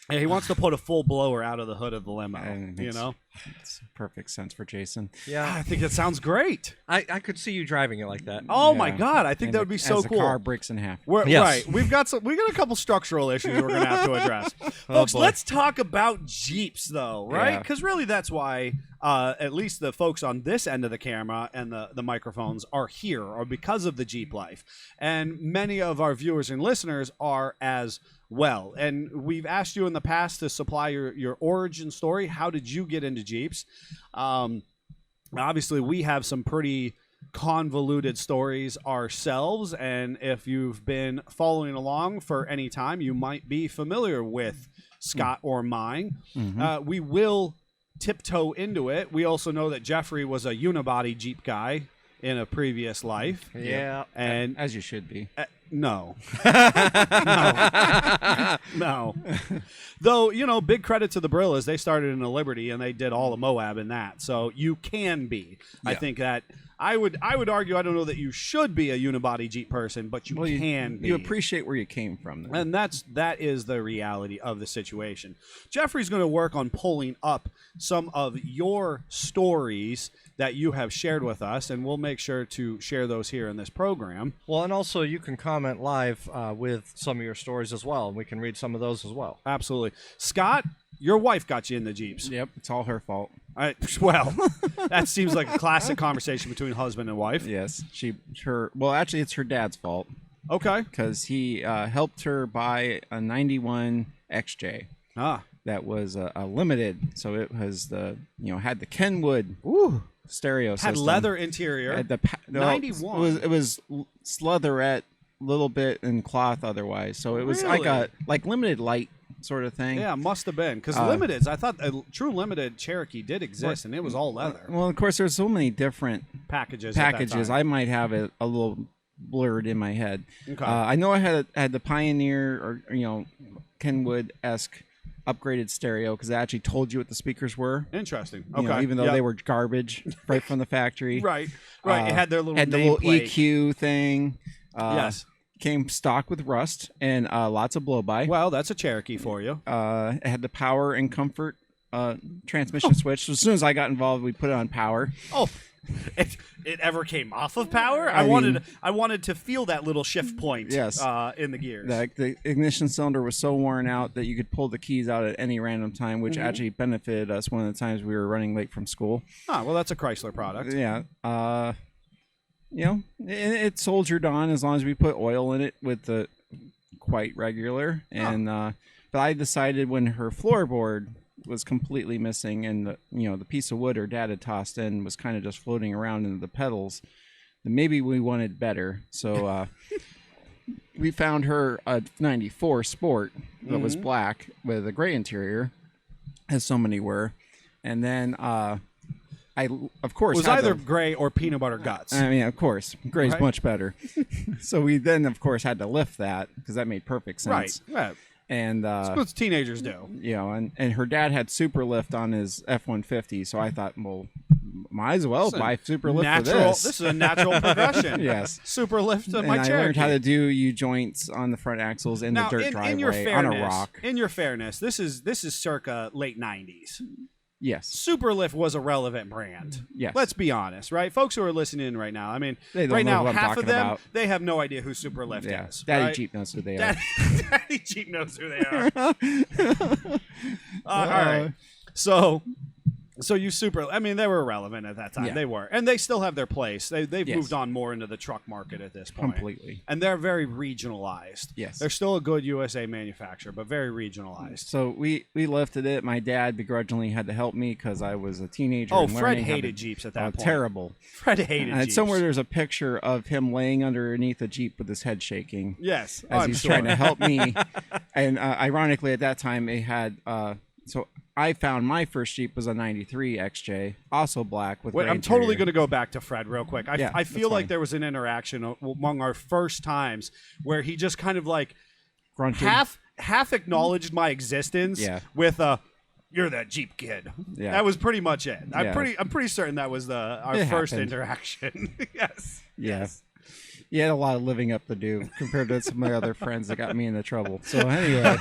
Speaker 2: Yeah, he wants to put a full blower out of the hood of the limo.
Speaker 5: And
Speaker 2: You
Speaker 5: it's-
Speaker 2: know?
Speaker 5: It's perfect sense for Jason.
Speaker 4: yeah,
Speaker 2: I think it sounds great.
Speaker 4: I could see you driving it like that.
Speaker 2: Oh
Speaker 5: Yeah.
Speaker 2: my God, I think
Speaker 5: And
Speaker 2: that would be so
Speaker 5: as
Speaker 2: cool.
Speaker 5: the car breaks in half.
Speaker 4: Yes.
Speaker 2: Right, we got a couple structural issues we're gonna have to address, folks.
Speaker 4: boy.
Speaker 2: Let's talk about Jeeps, though, right?
Speaker 5: Yeah.
Speaker 2: Because really, that's why at least the folks on this end of the camera and the microphones are here, or because of the Jeep life, and many of our viewers and listeners are as well. And we've asked you in the past to supply your origin story. How did you get into Jeeps? Obviously, we have some pretty convoluted stories ourselves, and if you've been following along for any time, you might be familiar with Scott or mine. We will tiptoe into it. We also know that Jeffrey was a unibody Jeep guy in a previous life.
Speaker 4: Yeah.
Speaker 2: And
Speaker 5: As you should be.
Speaker 2: no. No. Though, big credit to the Brillas. They started in the Liberty and they did all of Moab in that. So you can be. I think that I would argue, I don't know that you should be a unibody Jeep person, but you can be.
Speaker 5: You appreciate where you came from. Then.
Speaker 2: And that is the reality of the situation. Jeffrey's going to work on pulling up some of your stories that you have shared with us, and we'll make sure to share those here in this program.
Speaker 4: Well, and also you can comment live with some of your stories as well, and we can read some of those as well.
Speaker 2: Absolutely. Scott, your wife got you into Jeeps.
Speaker 5: Yep, it's all her fault.
Speaker 2: Well, that seems like a classic conversation between husband and wife.
Speaker 5: Yes, well, actually, it's her dad's fault
Speaker 2: Okay.
Speaker 5: because he helped her buy a '91 XJ
Speaker 2: Ah.
Speaker 5: that was a limited, so it was had the Kenwood stereo
Speaker 2: Had
Speaker 5: system.
Speaker 2: leather interior.
Speaker 5: Had the
Speaker 2: 91.
Speaker 5: It was leatherette, little bit, and cloth otherwise. So it was
Speaker 2: Really?
Speaker 5: like limited light sort of thing.
Speaker 2: Yeah, must have been. Because limiteds, I thought a true limited Cherokee did exist, and it was all leather.
Speaker 5: Well, of course, there's so many different
Speaker 2: Packages. at that
Speaker 5: packages.
Speaker 2: time.
Speaker 5: I might have it a little blurred in my head.
Speaker 2: Okay.
Speaker 5: I know I had the Pioneer or Kenwood-esque upgraded stereo because I actually told you what the speakers were.
Speaker 2: Interesting.
Speaker 5: You know,
Speaker 2: Okay.
Speaker 5: even though
Speaker 2: Yep.
Speaker 5: they were garbage right from the factory.
Speaker 2: Right. It had their little
Speaker 5: had the little
Speaker 2: nameplate.
Speaker 5: EQ thing.
Speaker 2: Yes.
Speaker 5: Came stock with rust and lots of blow by.
Speaker 2: Well, that's a Cherokee for you.
Speaker 5: It had the power and comfort transmission switch. So as soon as I got involved, we put it on power.
Speaker 2: Oh, it ever came off of power.
Speaker 5: I
Speaker 2: wanted to feel that little shift point.
Speaker 5: Yes.
Speaker 2: In the gears.
Speaker 5: The ignition cylinder was so worn out that you could pull the keys out at any random time, which actually benefited us one of the times we were running late from school.
Speaker 2: Oh, well, that's a Chrysler product.
Speaker 5: Yeah. It soldiered on as long as we put oil in it with the quite regular. And but I decided when her floorboard was completely missing and the piece of wood her dad had tossed in was kind of just floating around in the pedals, that maybe we wanted better. So we found her a 94 Sport that was black with a gray interior, as so many were. And then I, of course,
Speaker 2: It was either gray or peanut butter guts.
Speaker 5: I mean, of course, gray's
Speaker 2: Right.
Speaker 5: much better. So we then, of course, had to lift that because that made perfect sense.
Speaker 2: Right.
Speaker 5: And
Speaker 2: That's what teenagers do.
Speaker 5: and her dad had super lift on his F-150, so I thought, well, might as well buy super lift for this.
Speaker 2: This is a natural progression.
Speaker 5: Yes.
Speaker 2: Super lift of
Speaker 5: And
Speaker 2: my
Speaker 5: I
Speaker 2: Cherokee.
Speaker 5: learned how to do U-joints on the front axles in
Speaker 2: now,
Speaker 5: the dirt
Speaker 2: in
Speaker 5: driveway
Speaker 2: your fairness,
Speaker 5: on a rock.
Speaker 2: In your fairness, this is circa late 90s.
Speaker 5: Yes.
Speaker 2: Superlift was a relevant brand.
Speaker 5: Yes.
Speaker 2: Let's be honest, right? Folks who are listening right now, I mean,
Speaker 5: They don't
Speaker 2: right
Speaker 5: know
Speaker 2: now,
Speaker 5: what I'm
Speaker 2: half of
Speaker 5: talking
Speaker 2: them,
Speaker 5: about.
Speaker 2: they have no idea who Superlift
Speaker 5: Yeah.
Speaker 2: is.
Speaker 5: Daddy
Speaker 2: right?
Speaker 5: Jeep knows who they are.
Speaker 2: Daddy Jeep knows who they are. All right. So you I mean, they were irrelevant at that time.
Speaker 5: Yeah.
Speaker 2: They were. And they still have their place. They've
Speaker 5: Yes.
Speaker 2: moved on more into the truck market at this point.
Speaker 5: Completely.
Speaker 2: And they're very regionalized.
Speaker 5: Yes.
Speaker 2: They're still a good USA manufacturer, but very regionalized.
Speaker 5: So we lifted it. My dad begrudgingly had to help me because I was a teenager.
Speaker 2: Oh,
Speaker 5: and
Speaker 2: Fred
Speaker 5: learning how
Speaker 2: hated
Speaker 5: to-
Speaker 2: Jeeps at that point.
Speaker 5: Terrible.
Speaker 2: Fred hated
Speaker 5: And
Speaker 2: Jeeps.
Speaker 5: somewhere there's a picture of him laying underneath a Jeep with his head shaking
Speaker 2: Yes.
Speaker 5: as
Speaker 2: I'm
Speaker 5: he's
Speaker 2: sure.
Speaker 5: trying to help me. And ironically, at that time, it had. So I found my first Jeep was a '93 XJ, also black with.
Speaker 2: Wait,
Speaker 5: gray
Speaker 2: I'm totally
Speaker 5: interior.
Speaker 2: going to go back to Fred real quick. I
Speaker 5: Yeah,
Speaker 2: feel
Speaker 5: that's
Speaker 2: like
Speaker 5: fine.
Speaker 2: there was an interaction among our first times where he just kind of like
Speaker 5: Grunted.
Speaker 2: half acknowledged my existence
Speaker 5: Yeah.
Speaker 2: with a "You're that Jeep kid."
Speaker 5: Yeah.
Speaker 2: That was pretty much it. I'm
Speaker 5: Yeah.
Speaker 2: pretty certain that was our
Speaker 5: It
Speaker 2: first
Speaker 5: happened.
Speaker 2: interaction. Yes.
Speaker 5: Yeah. He had a lot of living up to do compared to some of my other friends that got me into trouble. So anyway,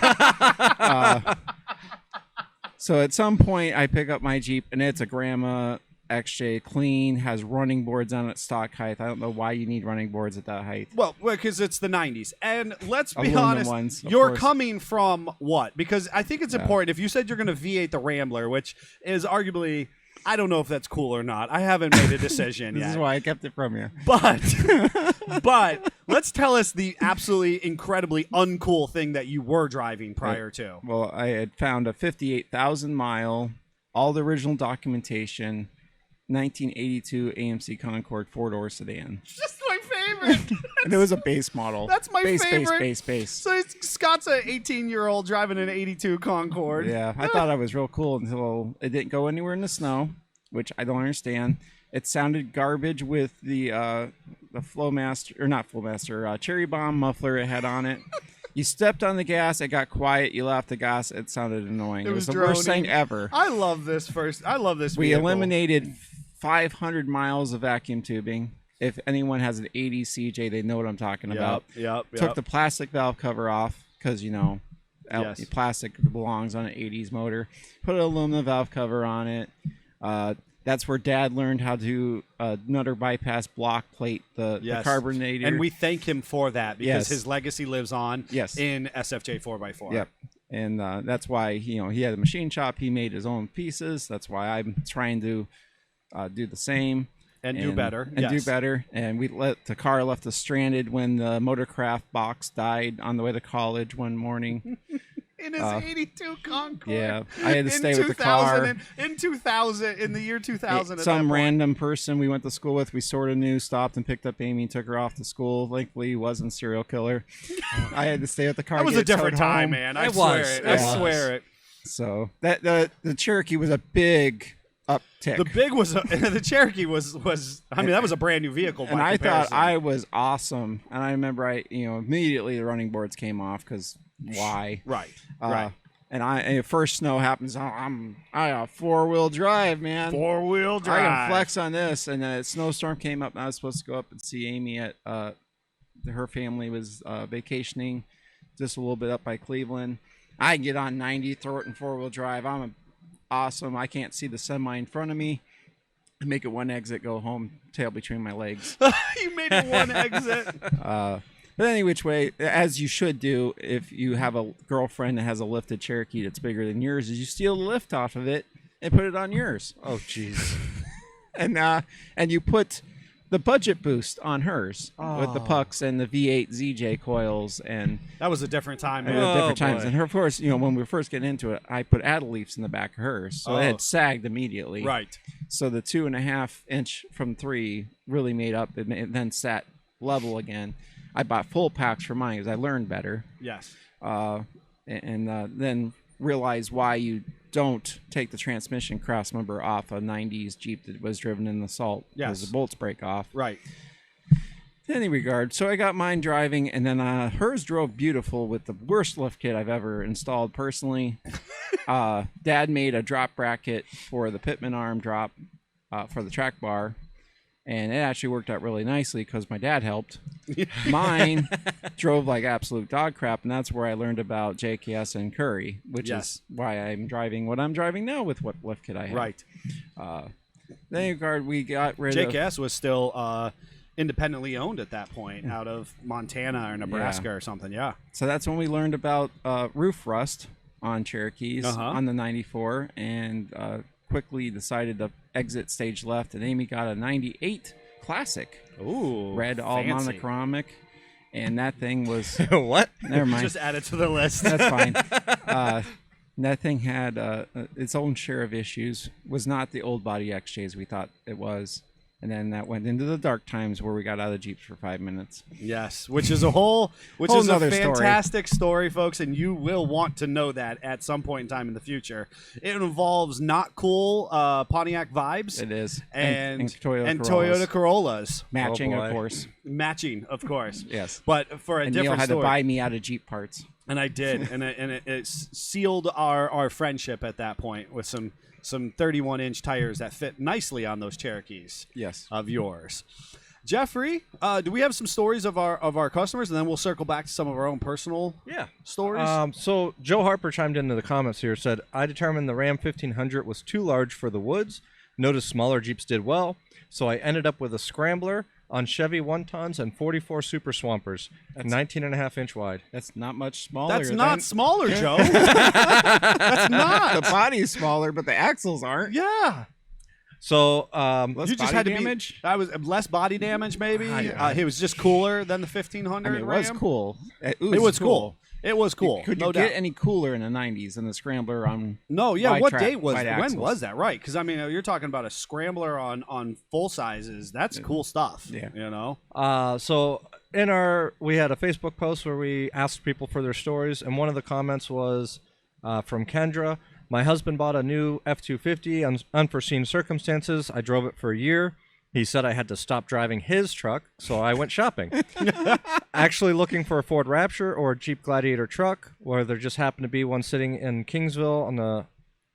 Speaker 5: so at some point I pick up my Jeep and it's a Grandma XJ, clean, has running boards on it, stock height. I don't know why you need running boards at that height.
Speaker 2: Well, because it's the 90s. And let's be
Speaker 5: Aluminum
Speaker 2: honest,
Speaker 5: ones, of
Speaker 2: you're
Speaker 5: course.
Speaker 2: coming from what? Because I think it's important. If you said you're going to V8 the Rambler, which is arguably, I don't know if that's cool or not. I haven't made a decision
Speaker 5: This
Speaker 2: yet.
Speaker 5: is why I kept it from you.
Speaker 2: But let's tell us the absolutely incredibly uncool thing that you were driving prior to.
Speaker 5: Well, I had found a 58,000 mile, all the original documentation, 1982 AMC Concorde 4-door sedan.
Speaker 2: Just my favorite.
Speaker 5: And it was a base model.
Speaker 2: That's my favorite.
Speaker 5: Base.
Speaker 2: So Scott's an 18-year-old driving an 82 Concorde.
Speaker 5: Yeah, I thought I was real cool until it didn't go anywhere in the snow, which I don't understand. It sounded garbage with the Flowmaster, or not Flowmaster, Cherry Bomb muffler it had on it. You stepped on the gas, it got quiet. You left the gas, it sounded annoying. It was the worst thing
Speaker 2: droning.
Speaker 5: ever.
Speaker 2: I love this
Speaker 5: We
Speaker 2: vehicle.
Speaker 5: eliminated 500 miles of vacuum tubing. If anyone has an 80 CJ, they know what I'm talking about.
Speaker 2: Yep.
Speaker 5: Took the plastic valve cover off because,
Speaker 2: Yes.
Speaker 5: plastic belongs on an 80s motor. Put an aluminum valve cover on it. That's where Dad learned how to nutter bypass block plate the carbonator.
Speaker 2: And we thank him for that because
Speaker 5: Yes.
Speaker 2: his legacy lives on
Speaker 5: Yes.
Speaker 2: in SFJ 4x4.
Speaker 5: Yep. And that's why he had a machine shop. He made his own pieces. That's why I'm trying to do the same.
Speaker 2: And do better.
Speaker 5: And
Speaker 2: Yes.
Speaker 5: do better. And the car left us stranded when the Motorcraft box died on the way to college one morning.
Speaker 2: In his 82 Concorde.
Speaker 5: Yeah, I had to stay with the car.
Speaker 2: In 2000, in the year 2000. at
Speaker 5: Some
Speaker 2: that point.
Speaker 5: random person we went to school with, we sort of knew, stopped and picked up Amy and took her off to school. Thankfully, he wasn't a serial killer. I had to stay with the car.
Speaker 2: That was
Speaker 5: get
Speaker 2: a different
Speaker 5: towed
Speaker 2: time,
Speaker 5: home.
Speaker 2: man. I
Speaker 4: It
Speaker 2: swear
Speaker 4: was.
Speaker 2: it.
Speaker 4: It
Speaker 2: I
Speaker 4: was.
Speaker 2: swear it.
Speaker 5: So that the Cherokee was a big uptick.
Speaker 2: The big was the Cherokee was. I mean, that was a brand new vehicle.
Speaker 5: and
Speaker 2: by
Speaker 5: I thought
Speaker 2: comparison.
Speaker 5: I was awesome. And I remember immediately the running boards came off because why?
Speaker 2: right.
Speaker 5: And first snow happens. I got 4-wheel drive, man.
Speaker 2: 4-wheel drive.
Speaker 5: I can flex on this. And a snowstorm came up, and I was supposed to go up and see Amy at her family was vacationing just a little bit up by Cleveland. I can get on 90, throw it in 4-wheel drive. I'm awesome. I can't see the semi in front of me. make it one exit, go home, tail between my legs.
Speaker 2: You made it one exit.
Speaker 5: But any which way, as you should do if you have a girlfriend that has a lifted Cherokee that's bigger than yours, is you steal the lift off of it and put it on yours.
Speaker 4: Oh, jeez.
Speaker 5: And you put the budget boost on hers with the pucks and the V8 ZJ coils and
Speaker 2: That was a different time,
Speaker 5: at
Speaker 2: man.
Speaker 5: different times.
Speaker 4: boy.
Speaker 5: And her, of course, when we were first getting into it, I put addle leafs in the back of hers, so it had sagged immediately.
Speaker 2: Right.
Speaker 5: So the 2.5 inch from 3 really made up. It then sat level again. I bought full packs for mine because I learned better.
Speaker 2: Yes.
Speaker 5: Then realized why you don't take the transmission cross member off a 90s Jeep that was driven in the salt because
Speaker 2: Yes.
Speaker 5: the bolts break off.
Speaker 2: Right.
Speaker 5: In any regard, so I got mine driving, and then hers drove beautiful with the worst lift kit I've ever installed personally. Dad made a drop bracket for the Pitman arm drop for the track bar, and it actually worked out really nicely because my dad helped. Mine drove like absolute dog crap, and that's where I learned about JKS and Curry, which
Speaker 2: Yes.
Speaker 5: is why I'm driving what I'm driving now with what lift kit I have.
Speaker 2: Right.
Speaker 5: In any regard, we got rid of...
Speaker 2: JKS was still independently owned at that point out of Montana or Nebraska or something. Yeah.
Speaker 5: So that's when we learned about roof rust on Cherokees
Speaker 2: Uh-huh.
Speaker 5: on the 94, and quickly decided to exit stage left. And Amy got a 98 Classic,
Speaker 2: Ooh.
Speaker 5: red, all
Speaker 2: fancy.
Speaker 5: monochromic, and that thing was
Speaker 4: What?
Speaker 5: never mind.
Speaker 2: Just add it to the list.
Speaker 5: That's fine. That thing had its own share of issues. Was not the old body XJs we thought it was. And then that went into the dark times where we got out of Jeeps for 5 minutes.
Speaker 2: Yes, which is a whole
Speaker 5: nother story.
Speaker 2: fantastic story, folks, and you will want to know that at some point in time in the future. It involves not cool Pontiac vibes.
Speaker 5: It is.
Speaker 2: And
Speaker 5: Toyota Corollas.
Speaker 2: Toyota Corollas.
Speaker 5: Matching,
Speaker 4: Oh,
Speaker 5: of
Speaker 4: boy.
Speaker 5: course.
Speaker 2: Matching, of course.
Speaker 5: Yes.
Speaker 2: But for a
Speaker 5: And Neil
Speaker 2: different
Speaker 5: had
Speaker 2: story.
Speaker 5: to buy me out of Jeep parts.
Speaker 2: And I did, and it sealed our friendship at that point with some 31-inch tires that fit nicely on those Cherokees.
Speaker 5: Yes.
Speaker 2: Of yours, Jeffrey. Do we have some stories of our customers, and then we'll circle back to some of our own personal stories?
Speaker 4: So Joe Harper chimed into the comments here, said, I determined the Ram 1500 was too large for the woods. Noticed smaller Jeeps did well, so I ended up with a Scrambler on Chevy 1-tons and 44 Super Swampers, 19.5 inch wide.
Speaker 5: That's not much smaller.
Speaker 2: That's not
Speaker 5: than-
Speaker 2: smaller, Joe. That's not.
Speaker 5: The body's smaller, but the axles aren't.
Speaker 2: Yeah.
Speaker 4: So
Speaker 5: Less
Speaker 2: You just
Speaker 5: body
Speaker 2: had to
Speaker 5: damage.
Speaker 2: be. That was less body damage, maybe. He was just cooler than the 1500.
Speaker 5: I mean, it was
Speaker 2: Ram.
Speaker 5: cool. It
Speaker 2: was cool. It was cool.
Speaker 5: Could
Speaker 2: no
Speaker 5: you
Speaker 2: doubt.
Speaker 5: get any cooler in the 90s than the Scrambler on?
Speaker 2: No, yeah.
Speaker 5: wide
Speaker 2: What
Speaker 5: track,
Speaker 2: date was?
Speaker 5: wide
Speaker 2: When
Speaker 5: axles?
Speaker 2: was that? Right? Because I mean, you're talking about a Scrambler on full sizes. That's cool stuff.
Speaker 5: Yeah.
Speaker 2: You know.
Speaker 4: So we had a Facebook post where we asked people for their stories, and one of the comments was from Kendra. My husband bought a new F-250 on unforeseen circumstances. I drove it for a year. He said I had to stop driving his truck, so I went shopping. Actually looking for a Ford Rapture or a Jeep Gladiator truck, where there just happened to be one sitting in Kingsville on the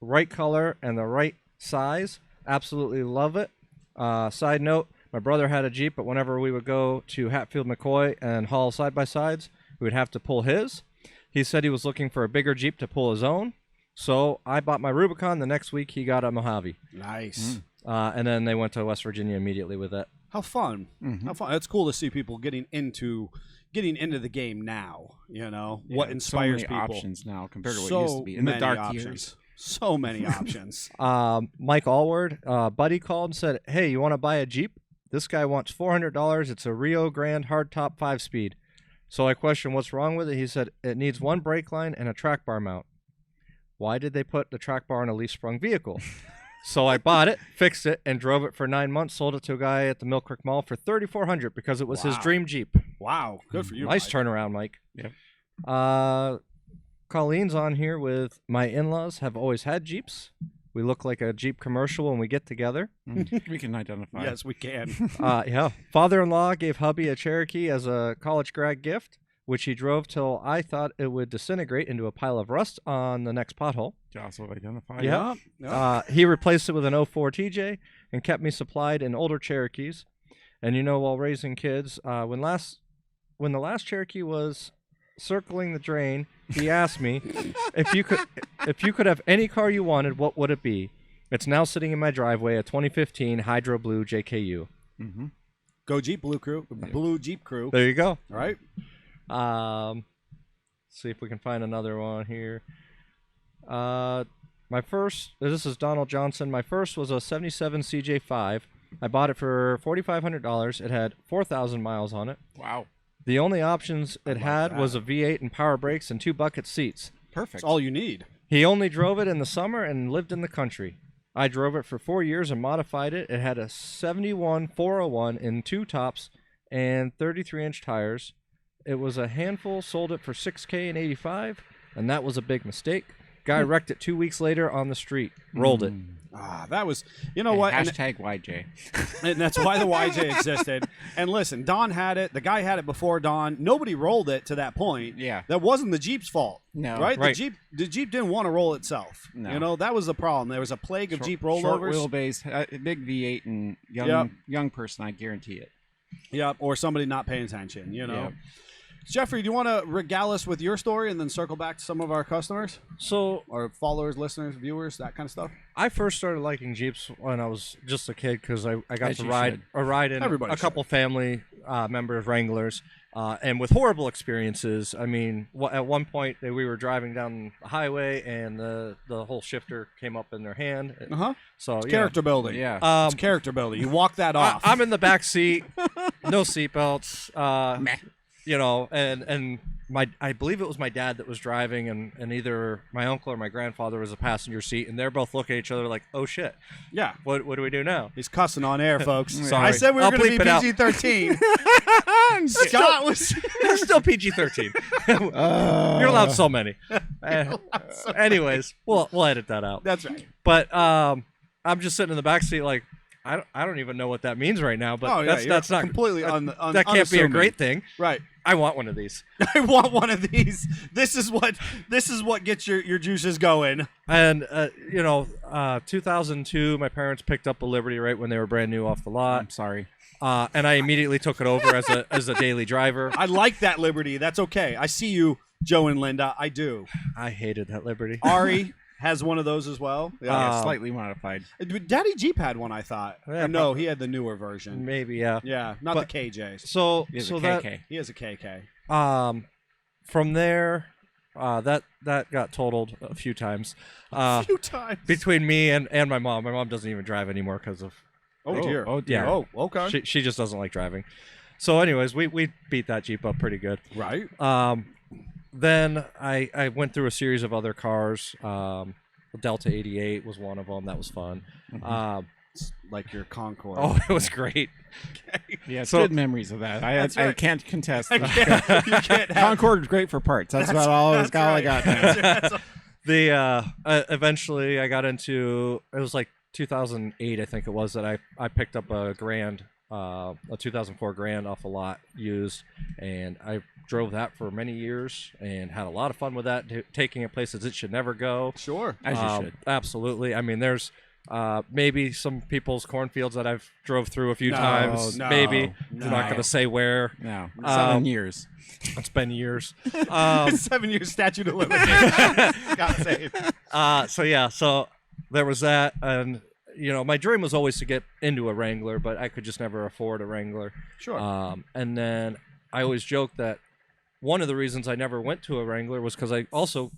Speaker 4: right color and the right size. Absolutely love it. Side note, my brother had a Jeep, but whenever we would go to Hatfield McCoy and haul side-by-sides, we would have to pull his. He said he was looking for a bigger Jeep to pull his own, so I bought my Rubicon. The next week, he got a Mojave.
Speaker 2: Nice.
Speaker 4: And then they went to West Virginia immediately with it.
Speaker 2: How fun! How fun! It's cool to see people getting into the game now. You know what inspires
Speaker 5: so many
Speaker 2: people.
Speaker 5: options now compared to what
Speaker 2: So
Speaker 5: used to be in the
Speaker 2: many
Speaker 5: dark
Speaker 2: options.
Speaker 5: years.
Speaker 2: So many options.
Speaker 4: Mike Allward, buddy called and said, hey, you want to buy a Jeep? This guy wants $400. It's a Rio Grande hardtop 5-speed. So I questioned what's wrong with it. He said it needs one brake line and a track bar mount. Why did they put the track bar on a leaf-sprung vehicle? So I bought it, fixed it, and drove it for 9 months. Sold it to a guy at the Mill Creek Mall for $3,400 because it was his
Speaker 2: Wow.
Speaker 4: dream Jeep.
Speaker 2: Wow, good for you.
Speaker 4: Nice
Speaker 2: Mike.
Speaker 4: turnaround, Mike.
Speaker 5: Yep.
Speaker 4: Colleen's on here with my in-laws have always had Jeeps. We look like a Jeep commercial when we get together.
Speaker 5: We can identify.
Speaker 2: Yes, we can.
Speaker 4: Yeah. Father-in-law gave hubby a Cherokee as a college grad gift, which he drove till I thought it would disintegrate into a pile of rust on the next pothole.
Speaker 5: Also identify.
Speaker 4: Yeah.
Speaker 2: Yep.
Speaker 4: He replaced it with an 04 TJ and kept me supplied in older Cherokees. And while raising kids, when the last Cherokee was circling the drain, he asked me if you could have any car you wanted, what would it be? It's now sitting in my driveway, a 2015 Hydro Blue JKU.
Speaker 2: Go Jeep Blue Crew, Blue Jeep Crew.
Speaker 4: There you go.
Speaker 2: All right.
Speaker 4: See if we can find another one here. My first, this is Donald Johnson. My first was a 77 CJ5. I bought it for $4,500. It had 4,000 miles on it.
Speaker 5: Wow.
Speaker 4: The only options it had
Speaker 2: that.
Speaker 4: was a V8 and power brakes and 2 bucket seats.
Speaker 5: Perfect.
Speaker 2: That's all you need.
Speaker 4: He only drove it in the summer and lived in the country. I drove it for 4 years and modified it. It had a 71 401 in 2 tops and 33-inch tires. It was a handful, sold it for $6K in '85, and that was a big mistake. Guy wrecked it 2 weeks later on the street. Rolled it.
Speaker 2: That was, you know what?
Speaker 5: Hashtag YJ.
Speaker 2: And that's why the YJ existed. And listen, Don had it. The guy had it before Don. Nobody rolled it to that point.
Speaker 5: Yeah.
Speaker 2: That wasn't the Jeep's fault.
Speaker 5: No.
Speaker 2: Right?
Speaker 4: Right.
Speaker 2: The Jeep didn't want to roll itself.
Speaker 5: No.
Speaker 2: You know, that was the problem. There was a plague of Jeep
Speaker 5: Short
Speaker 2: rollovers.
Speaker 5: wheelbase, big V8, and young person, I guarantee it.
Speaker 2: Yep. Or somebody not paying attention, you know.
Speaker 5: Yep.
Speaker 2: Jeffrey, do you want to regale us with your story and then circle back to some of our customers
Speaker 4: So
Speaker 2: or followers, listeners, viewers, that kind of stuff?
Speaker 4: I first started liking Jeeps when I was just a kid because I got
Speaker 5: As
Speaker 4: to
Speaker 5: you
Speaker 4: ride in
Speaker 2: Everybody
Speaker 4: a couple family members, Wranglers, and with horrible experiences. I mean, at one point we were driving down the highway and the whole shifter came up in their hand. So
Speaker 2: It's character building.
Speaker 5: Yeah.
Speaker 2: It's character building. You walk that off.
Speaker 4: I'm in the back seat, no seatbelts. You know, and I believe it was my dad that was driving, and either my uncle or my grandfather was a passenger seat, and they're both looking at each other like, "Oh shit,
Speaker 2: yeah.
Speaker 4: what do we do now?"
Speaker 2: He's cussing on air, folks.
Speaker 4: Sorry.
Speaker 2: I said we were
Speaker 4: I'll
Speaker 2: going to be
Speaker 4: bleep it out.
Speaker 2: PG-13. Scott was.
Speaker 4: It's still PG-13. You're allowed so many. Anyways, we'll edit that out.
Speaker 2: That's right.
Speaker 4: But I'm just sitting in the back seat like I don't even know what that means right now. But that's not
Speaker 2: completely
Speaker 4: that can't be a
Speaker 2: unassuming.
Speaker 4: great thing.
Speaker 2: Right.
Speaker 4: I want one of these.
Speaker 2: I want one of these. This is what gets your juices going.
Speaker 4: And 2002, my parents picked up a Liberty right when they were brand new off the lot.
Speaker 5: I'm sorry.
Speaker 4: And I immediately took it over as a daily driver.
Speaker 2: I like that Liberty. That's okay. I see you, Joe and Linda. I do.
Speaker 4: I hated that Liberty.
Speaker 2: Ari has one of those as well.
Speaker 5: Yeah, slightly modified.
Speaker 2: Daddy Jeep had one, I thought.
Speaker 4: Yeah,
Speaker 2: No, he had the newer version.
Speaker 4: Maybe, yeah.
Speaker 2: Yeah, not
Speaker 4: But-
Speaker 2: the KJs.
Speaker 4: So
Speaker 5: He has
Speaker 4: so
Speaker 5: a
Speaker 4: that
Speaker 5: KK.
Speaker 2: He has a KK.
Speaker 4: from there, that got totaled a few times.
Speaker 2: A few times.
Speaker 4: Between me and my mom. My mom doesn't even drive anymore because of
Speaker 2: Oh dear.
Speaker 5: Oh, dear.
Speaker 4: Yeah.
Speaker 2: Oh, okay.
Speaker 4: she just doesn't like driving. So anyways, we beat that Jeep up pretty good.
Speaker 2: Right.
Speaker 4: Then I went through a series of other cars. The Delta 88 was one of them. That was fun.
Speaker 2: Like your Concord.
Speaker 4: Oh, it was great.
Speaker 5: Yeah,
Speaker 4: So-
Speaker 5: good memories of that.
Speaker 2: That's
Speaker 5: I
Speaker 2: right.
Speaker 5: can't contest.
Speaker 2: You can't have
Speaker 5: Concord is great for parts. That's about all I got. Now.
Speaker 4: The eventually I got into, it was like 2008 I think it was, that I picked up a 2004 Grand off a lot used, and I drove that for many years and had a lot of fun with that, taking it places it should never go.
Speaker 2: Sure.
Speaker 5: As you should.
Speaker 4: Absolutely. I mean, there's maybe some people's cornfields that I've drove through a few times.
Speaker 2: no,
Speaker 4: Maybe.
Speaker 2: no.
Speaker 4: I'm not going to say where.
Speaker 5: No,
Speaker 4: Um,
Speaker 5: 7 years.
Speaker 4: It's been years.
Speaker 2: 7 year statute of limitations. Scott saved.
Speaker 4: So there was that, and my dream was always to get into a Wrangler, but I could just never afford a Wrangler.
Speaker 2: Sure.
Speaker 4: And then I always joke that one of the reasons I never went to a Wrangler was because I also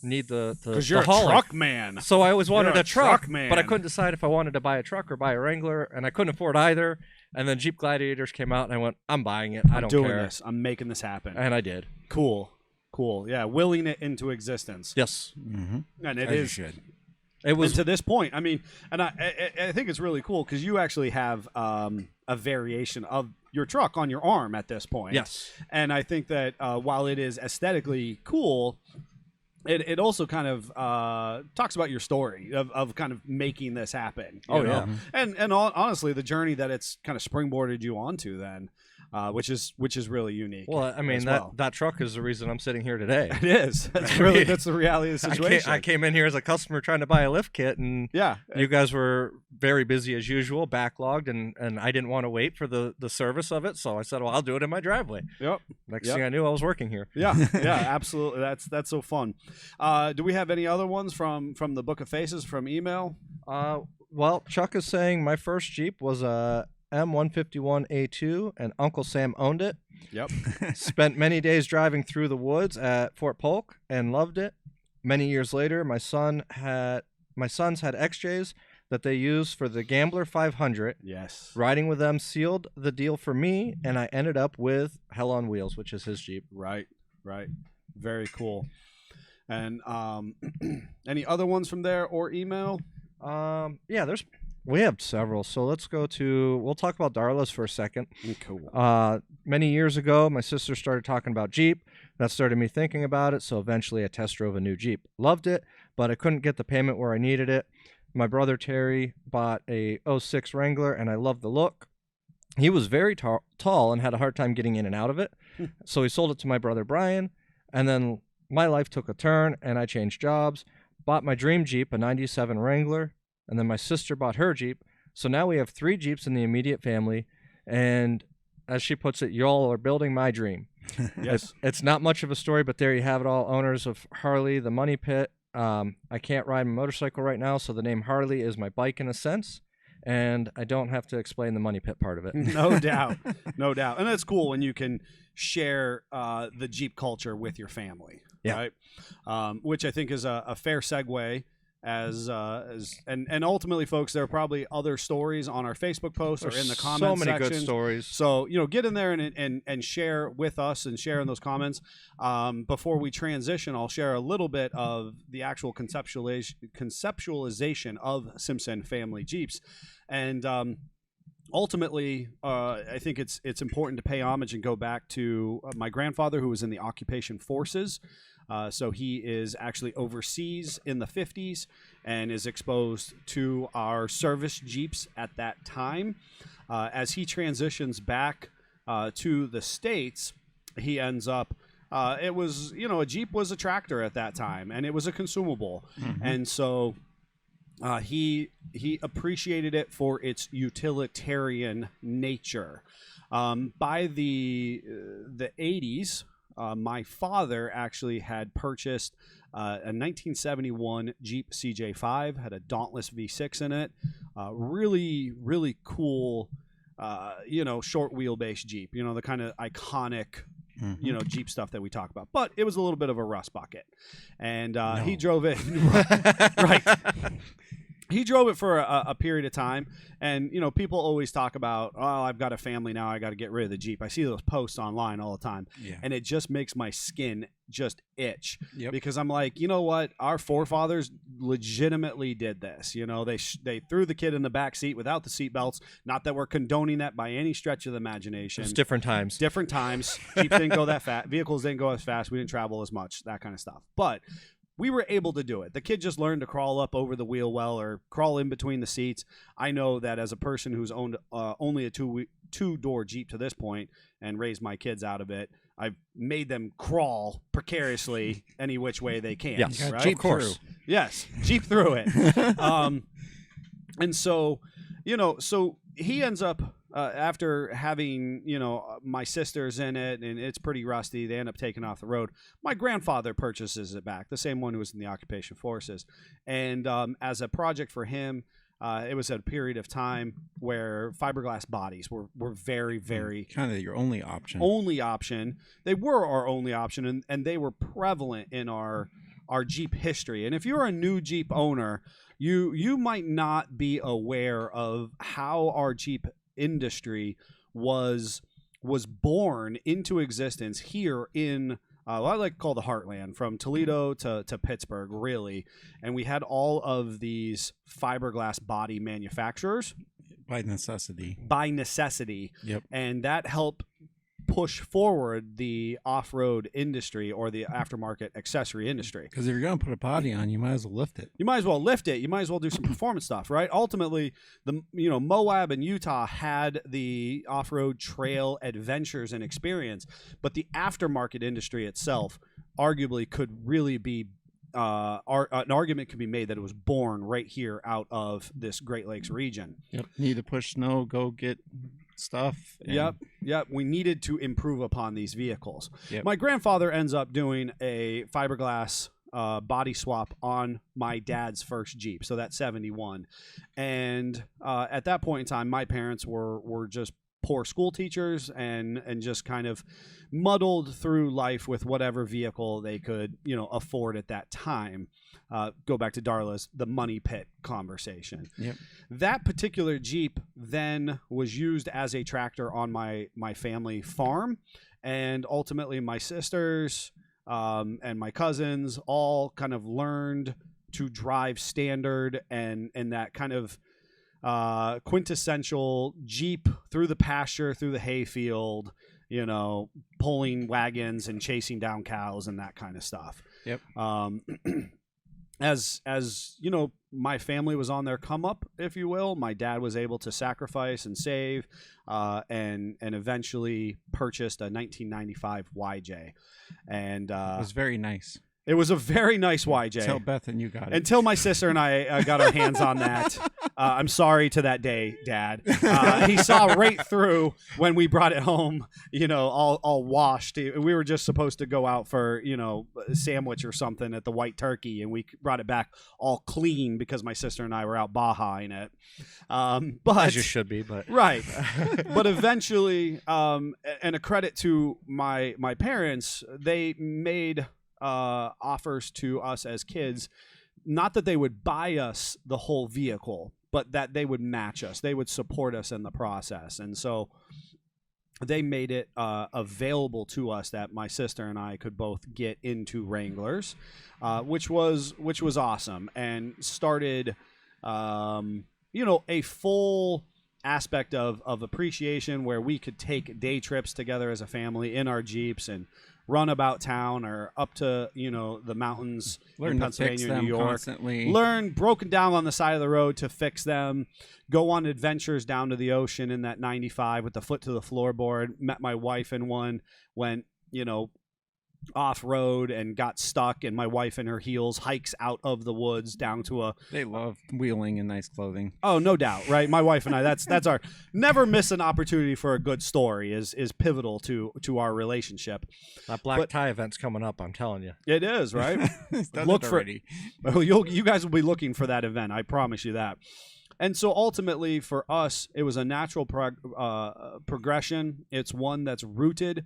Speaker 4: need the
Speaker 2: Because you're a
Speaker 4: hauling.
Speaker 2: truck man.
Speaker 4: So I always wanted
Speaker 2: You're a
Speaker 4: a truck,
Speaker 2: truck man.
Speaker 4: but I couldn't decide if I wanted to buy a truck or buy a Wrangler, and I couldn't afford either. And then Jeep Gladiators came out, and I went, I'm buying it. I don't
Speaker 2: doing
Speaker 4: care.
Speaker 2: this. I'm making this happen.
Speaker 4: And I did.
Speaker 2: Cool. Yeah, willing it into existence.
Speaker 4: Yes.
Speaker 2: And it
Speaker 5: As you
Speaker 2: is.
Speaker 5: should.
Speaker 4: It was.
Speaker 2: And to this point, I mean, and I think it's really cool because you actually have a variation of your truck on your arm at this point.
Speaker 4: Yes.
Speaker 2: And I think that while it is aesthetically cool, it also kind of talks about your story of kind of making this happen. you know? And honestly, the journey that it's kind of springboarded you onto then, which is really unique.
Speaker 4: Well, I mean,
Speaker 2: as well.
Speaker 4: that truck is the reason I'm sitting here today.
Speaker 2: It is. That's the reality of the situation.
Speaker 4: I came in here as a customer trying to buy a lift kit, and
Speaker 2: Yeah.
Speaker 4: you guys were very busy as usual, backlogged, and I didn't want to wait for the service of it, so I said, well, I'll do it in my driveway.
Speaker 2: Yep.
Speaker 4: Next
Speaker 2: Yep.
Speaker 4: thing I knew, I was working here.
Speaker 2: Yeah, absolutely. That's so fun. Do we have any other ones from the Book of Faces from email?
Speaker 4: Well, Chuck is saying my first Jeep was a M151A2, and Uncle Sam owned it.
Speaker 2: Yep.
Speaker 4: Spent many days driving through the woods at Fort Polk and loved it. Many years later, my sons had XJs that they used for the Gambler 500.
Speaker 2: Yes.
Speaker 4: Riding with them sealed the deal for me, and I ended up with Hell on Wheels, which is his Jeep.
Speaker 2: Right. Very cool. And any other ones from there or email?
Speaker 4: Yeah, we have several. So we'll talk about Darla's for a second.
Speaker 2: Cool.
Speaker 4: Many years ago, my sister started talking about Jeep. That started me thinking about it. So eventually I test drove a new Jeep. Loved it, but I couldn't get the payment where I needed it. My brother Terry bought a 06 Wrangler, and I loved the look. He was very tall and had a hard time getting in and out of it. So he sold it to my brother Brian, and then my life took a turn, and I changed jobs. Bought my dream Jeep, a 97 Wrangler, and then my sister bought her Jeep. So now we have 3 Jeeps in the immediate family, and as she puts it, y'all are building my dream.
Speaker 2: Yes.
Speaker 4: It's not much of a story, but there you have it all. Owners of Harley, the Money Pit. I can't ride my motorcycle right now, so the name Harley is my bike in a sense, and I don't have to explain the Money Pit part of it.
Speaker 2: No doubt. And it's cool when you can share the Jeep culture with your family.
Speaker 4: Yeah.
Speaker 2: Right. Which I think is a fair segue. And ultimately, folks, there are probably other stories on our Facebook posts or in the comments
Speaker 4: so many
Speaker 2: section.
Speaker 4: good stories.
Speaker 2: So, get in there and share with us and share in those comments. Before we transition, I'll share a little bit of the actual conceptualization of Simpson family Jeeps. And ultimately, I think it's important to pay homage and go back to my grandfather, who was in the occupation forces. So he is actually overseas in the 50s and is exposed to our service Jeeps at that time. As he transitions back to the States, he ends up, a Jeep was a tractor at that time, and it was a consumable. Mm-hmm. And so he appreciated it for its utilitarian nature. By the 80s, my father actually had purchased a 1971 Jeep CJ5, had a Dauntless V6 in it. Really, really cool, short wheelbase Jeep, the kind of iconic, Jeep stuff that we talk about. But it was a little bit of a rust bucket. And he drove it. Right. He drove it for a period of time, and people always talk about, oh, I've got a family now, I got to get rid of the Jeep. I see those posts online all the time, and it just makes my skin just itch. Yep. Because I'm like, you know what, our forefathers legitimately did this. They threw the kid in the back seat without the seat belts. Not that we're condoning that by any stretch of the imagination.
Speaker 4: It's different times.
Speaker 2: Jeeps didn't go that fast. Vehicles didn't go as fast. We didn't travel as much. That kind of stuff. But we were able to do it. The kid just learned to crawl up over the wheel well or crawl in between the seats. I know that as a person who's owned only a two-door Jeep to this point and raised my kids out of it, I've made them crawl precariously any which way they can.
Speaker 4: Yes,
Speaker 2: right?
Speaker 4: Jeep, of course.
Speaker 2: Yes, Jeep through it. And so, so he ends up, after having, my sisters in it, and it's pretty rusty, they end up taking off the road. My grandfather purchases it back, the same one who was in the occupation forces. And as a project for him, it was a period of time where fiberglass bodies were very, very...
Speaker 5: kind of your only option.
Speaker 2: They were our only option, and they were prevalent in our Jeep history. And if you're a new Jeep owner, you might not be aware of how our Jeep industry was born into existence here in what I like to call the heartland, from Toledo to Pittsburgh, really. And we had all of these fiberglass body manufacturers
Speaker 5: by necessity.
Speaker 2: Yep. And that helped push forward the off-road industry or the aftermarket accessory industry.
Speaker 5: Because if you're going to put a body on, you might as well lift it.
Speaker 2: You might as well lift it. You might as well do some performance stuff, right? Ultimately, Moab and Utah had the off-road trail adventures and experience, but the aftermarket industry itself arguably could really be an argument could be made that it was born right here out of this Great Lakes region.
Speaker 5: Yep. Need to push snow, go get stuff.
Speaker 2: Yep. We needed to improve upon these vehicles.
Speaker 5: Yep.
Speaker 2: My grandfather ends up doing a fiberglass body swap on my dad's first Jeep, so that's 71. And at that point in time, my parents were just poor school teachers and just kind of muddled through life with whatever vehicle they could, afford at that time. Go back to Darla's the money pit conversation.
Speaker 5: Yep.
Speaker 2: That particular Jeep then was used as a tractor on my family farm, and ultimately my sisters and my cousins all kind of learned to drive standard and that kind of quintessential Jeep through the pasture, through the hayfield, pulling wagons and chasing down cows and that kind of stuff.
Speaker 5: Yep.
Speaker 2: As my family was on their come up, if you will. My dad was able to sacrifice and save, and eventually purchased a 1995 YJ, and
Speaker 5: It was very nice.
Speaker 2: it was a very nice YJ.
Speaker 5: Tell Beth and you got it.
Speaker 2: Until my sister and I got our hands on that. I'm sorry to that day, Dad. He saw right through when we brought it home, all washed. We were just supposed to go out for, a sandwich or something at the White Turkey, and we brought it back all clean because my sister and I were out Baja-ing it. But
Speaker 4: As you should be, but
Speaker 2: right. But eventually, and a credit to my parents, they made offers to us as kids, not that they would buy us the whole vehicle, but that they would match us. They would support us in the process. And so they made it available to us that my sister and I could both get into Wranglers, which was awesome, and started a full aspect of appreciation where we could take day trips together as a family in our Jeeps and run about town or up to the mountains in
Speaker 5: Learn to fix
Speaker 2: Pennsylvania,
Speaker 5: them
Speaker 2: New York.
Speaker 5: constantly.
Speaker 2: Learn broken down on the side of the road to fix them. Go on adventures down to the ocean in that 95 with the foot to the floorboard. Met my wife in one. Went off-road and got stuck, and my wife in her heels hikes out of the woods down to
Speaker 5: They love wheeling in nice clothing.
Speaker 2: Oh, no doubt, right? My wife and I, that's our never miss an opportunity for a good story is pivotal to our relationship.
Speaker 4: that black tie event's coming up. I'm telling you.
Speaker 2: It is, right?
Speaker 5: He's done
Speaker 2: Look
Speaker 5: it
Speaker 2: for-
Speaker 5: already.
Speaker 2: Well, you guys will be looking for that event. I promise you that. And so ultimately for us, it was a natural progression. It's one that's rooted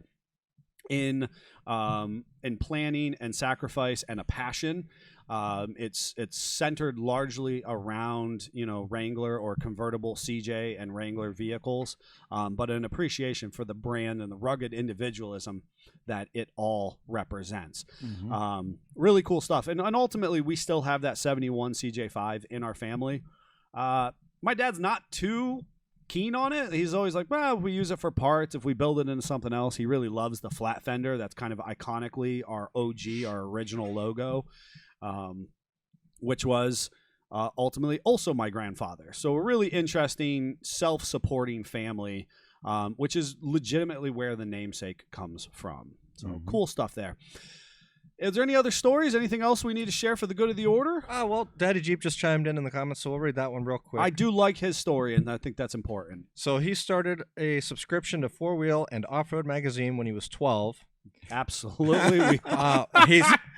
Speaker 2: in planning and sacrifice and a passion. It's centered largely around Wrangler or convertible CJ and Wrangler vehicles, but an appreciation for the brand and the rugged individualism that it all represents.
Speaker 5: Mhm.
Speaker 2: Really cool stuff, and ultimately we still have that 71 CJ5 in our family. My dad's not too keen on it. He's always like, well, we use it for parts. If we build it into something else, he really loves the flat fender. That's kind of iconically our OG, our original logo, which was ultimately also my grandfather. So a really interesting, self-supporting family, which is legitimately where the namesake comes from. So cool stuff there. Is there any other stories? Anything else we need to share for the good of the order?
Speaker 4: Oh, well, Daddy Jeep just chimed in the comments, so we'll read that one real quick.
Speaker 2: I do like his story, and I think that's important.
Speaker 4: So he started a subscription to Four Wheel and Off-Road magazine when he was 12.
Speaker 2: Absolutely.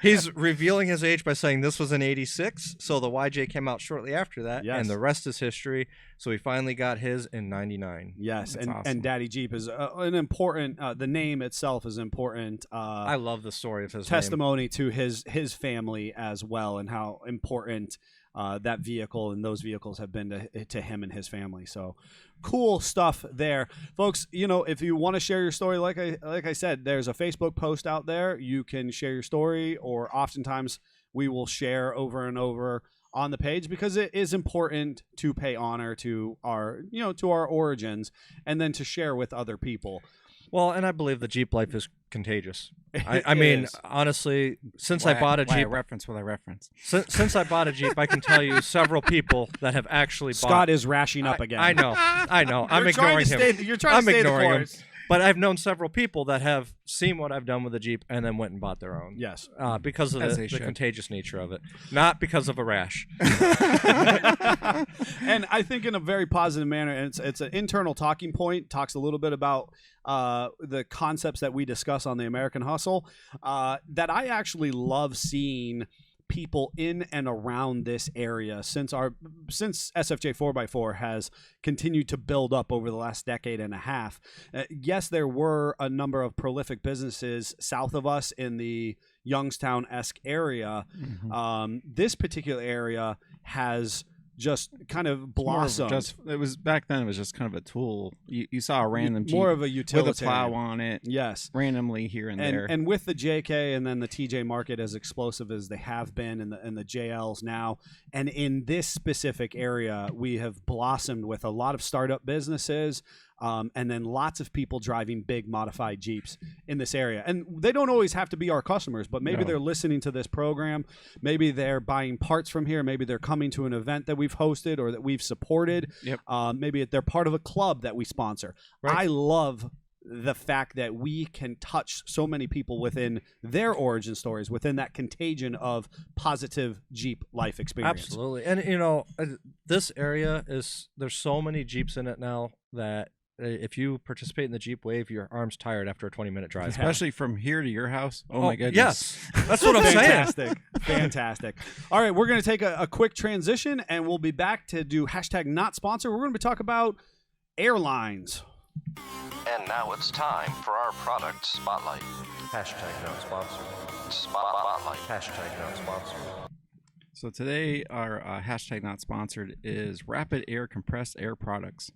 Speaker 4: He's revealing his age by saying this was in '86, so the YJ came out shortly after that,
Speaker 2: Yes.
Speaker 4: and the rest is history. So he finally got his in '99.
Speaker 2: Yes,
Speaker 5: That's
Speaker 2: and
Speaker 5: awesome.
Speaker 2: Daddy Jeep is an important. The name itself is important.
Speaker 4: I love the story of his
Speaker 2: Testimony to his family as well, and how important that vehicle and those vehicles have been to him and his family. So cool stuff there, folks. If you want to share your story, like I said, there's a Facebook post out there. You can share your story, or oftentimes we will share over and over on the page, because it is important to pay honor to our origins, and then to share with other people.
Speaker 4: Well, and I believe the Jeep life is contagious. I
Speaker 2: It
Speaker 4: mean,
Speaker 2: is.
Speaker 4: honestly, since I bought a Jeep,
Speaker 5: reference what I reference.
Speaker 4: since I bought a Jeep, I can tell you several people that have actually bought.
Speaker 2: Scott is rashing up again.
Speaker 4: I know. I'm
Speaker 2: You're trying
Speaker 4: ignoring
Speaker 2: to
Speaker 4: him.
Speaker 2: You're trying
Speaker 4: I'm
Speaker 2: to stay the
Speaker 4: ignoring him.
Speaker 2: course.
Speaker 4: But I've known several people that have seen what I've done with the Jeep and then went and bought their own.
Speaker 2: Yes.
Speaker 4: Because of
Speaker 5: As
Speaker 4: the
Speaker 5: they should.
Speaker 4: contagious nature of it, not because of a rash.
Speaker 2: And I think in a very positive manner, and it's an internal talking point. Talks a little bit about the concepts that we discuss on the American Hustle. That I actually love seeing people in and around this area since SFJ 4x4 has continued to build up over the last decade and a half. Yes, there were a number of prolific businesses south of us in the Youngstown-esque area. This particular area has just kind of blossomed.
Speaker 5: It was back then. It was just kind of a tool. You saw a random Jeep
Speaker 2: more of a
Speaker 5: with
Speaker 2: utility
Speaker 5: a plow on it,
Speaker 2: Yes.
Speaker 5: randomly here and there.
Speaker 2: And with the JK and then the TJ market as explosive as they have been, and the JLs now, and in this specific area, we have blossomed with a lot of startup businesses, and then lots of people driving big modified Jeeps in this area. And they don't always have to be our customers, but maybe they're listening to this program. Maybe they're buying parts from here. Maybe they're coming to an event that we've hosted or that we've supported.
Speaker 5: Yep.
Speaker 2: Maybe they're part of a club that we sponsor.
Speaker 4: Right.
Speaker 2: I love the fact that we can touch so many people within their origin stories, within that contagion of positive Jeep life experience.
Speaker 4: Absolutely. And this area there's so many Jeeps in it now that if you participate in the Jeep wave, your arm's tired after a 20-minute drive.
Speaker 5: Especially from here to your house. Oh my goodness.
Speaker 4: Yes, that's what I'm saying.
Speaker 2: Fantastic. Fantastic. All right, we're going to take a quick transition, and we'll be back to do #NotSponsor. We're going to be talking about airlines.
Speaker 6: And now it's time for our product spotlight.
Speaker 1: #NotSponsored.
Speaker 6: Spotlight.
Speaker 1: #NotSponsored.
Speaker 5: So today our #NotSponsored is Rapid Air Compressed Air Products.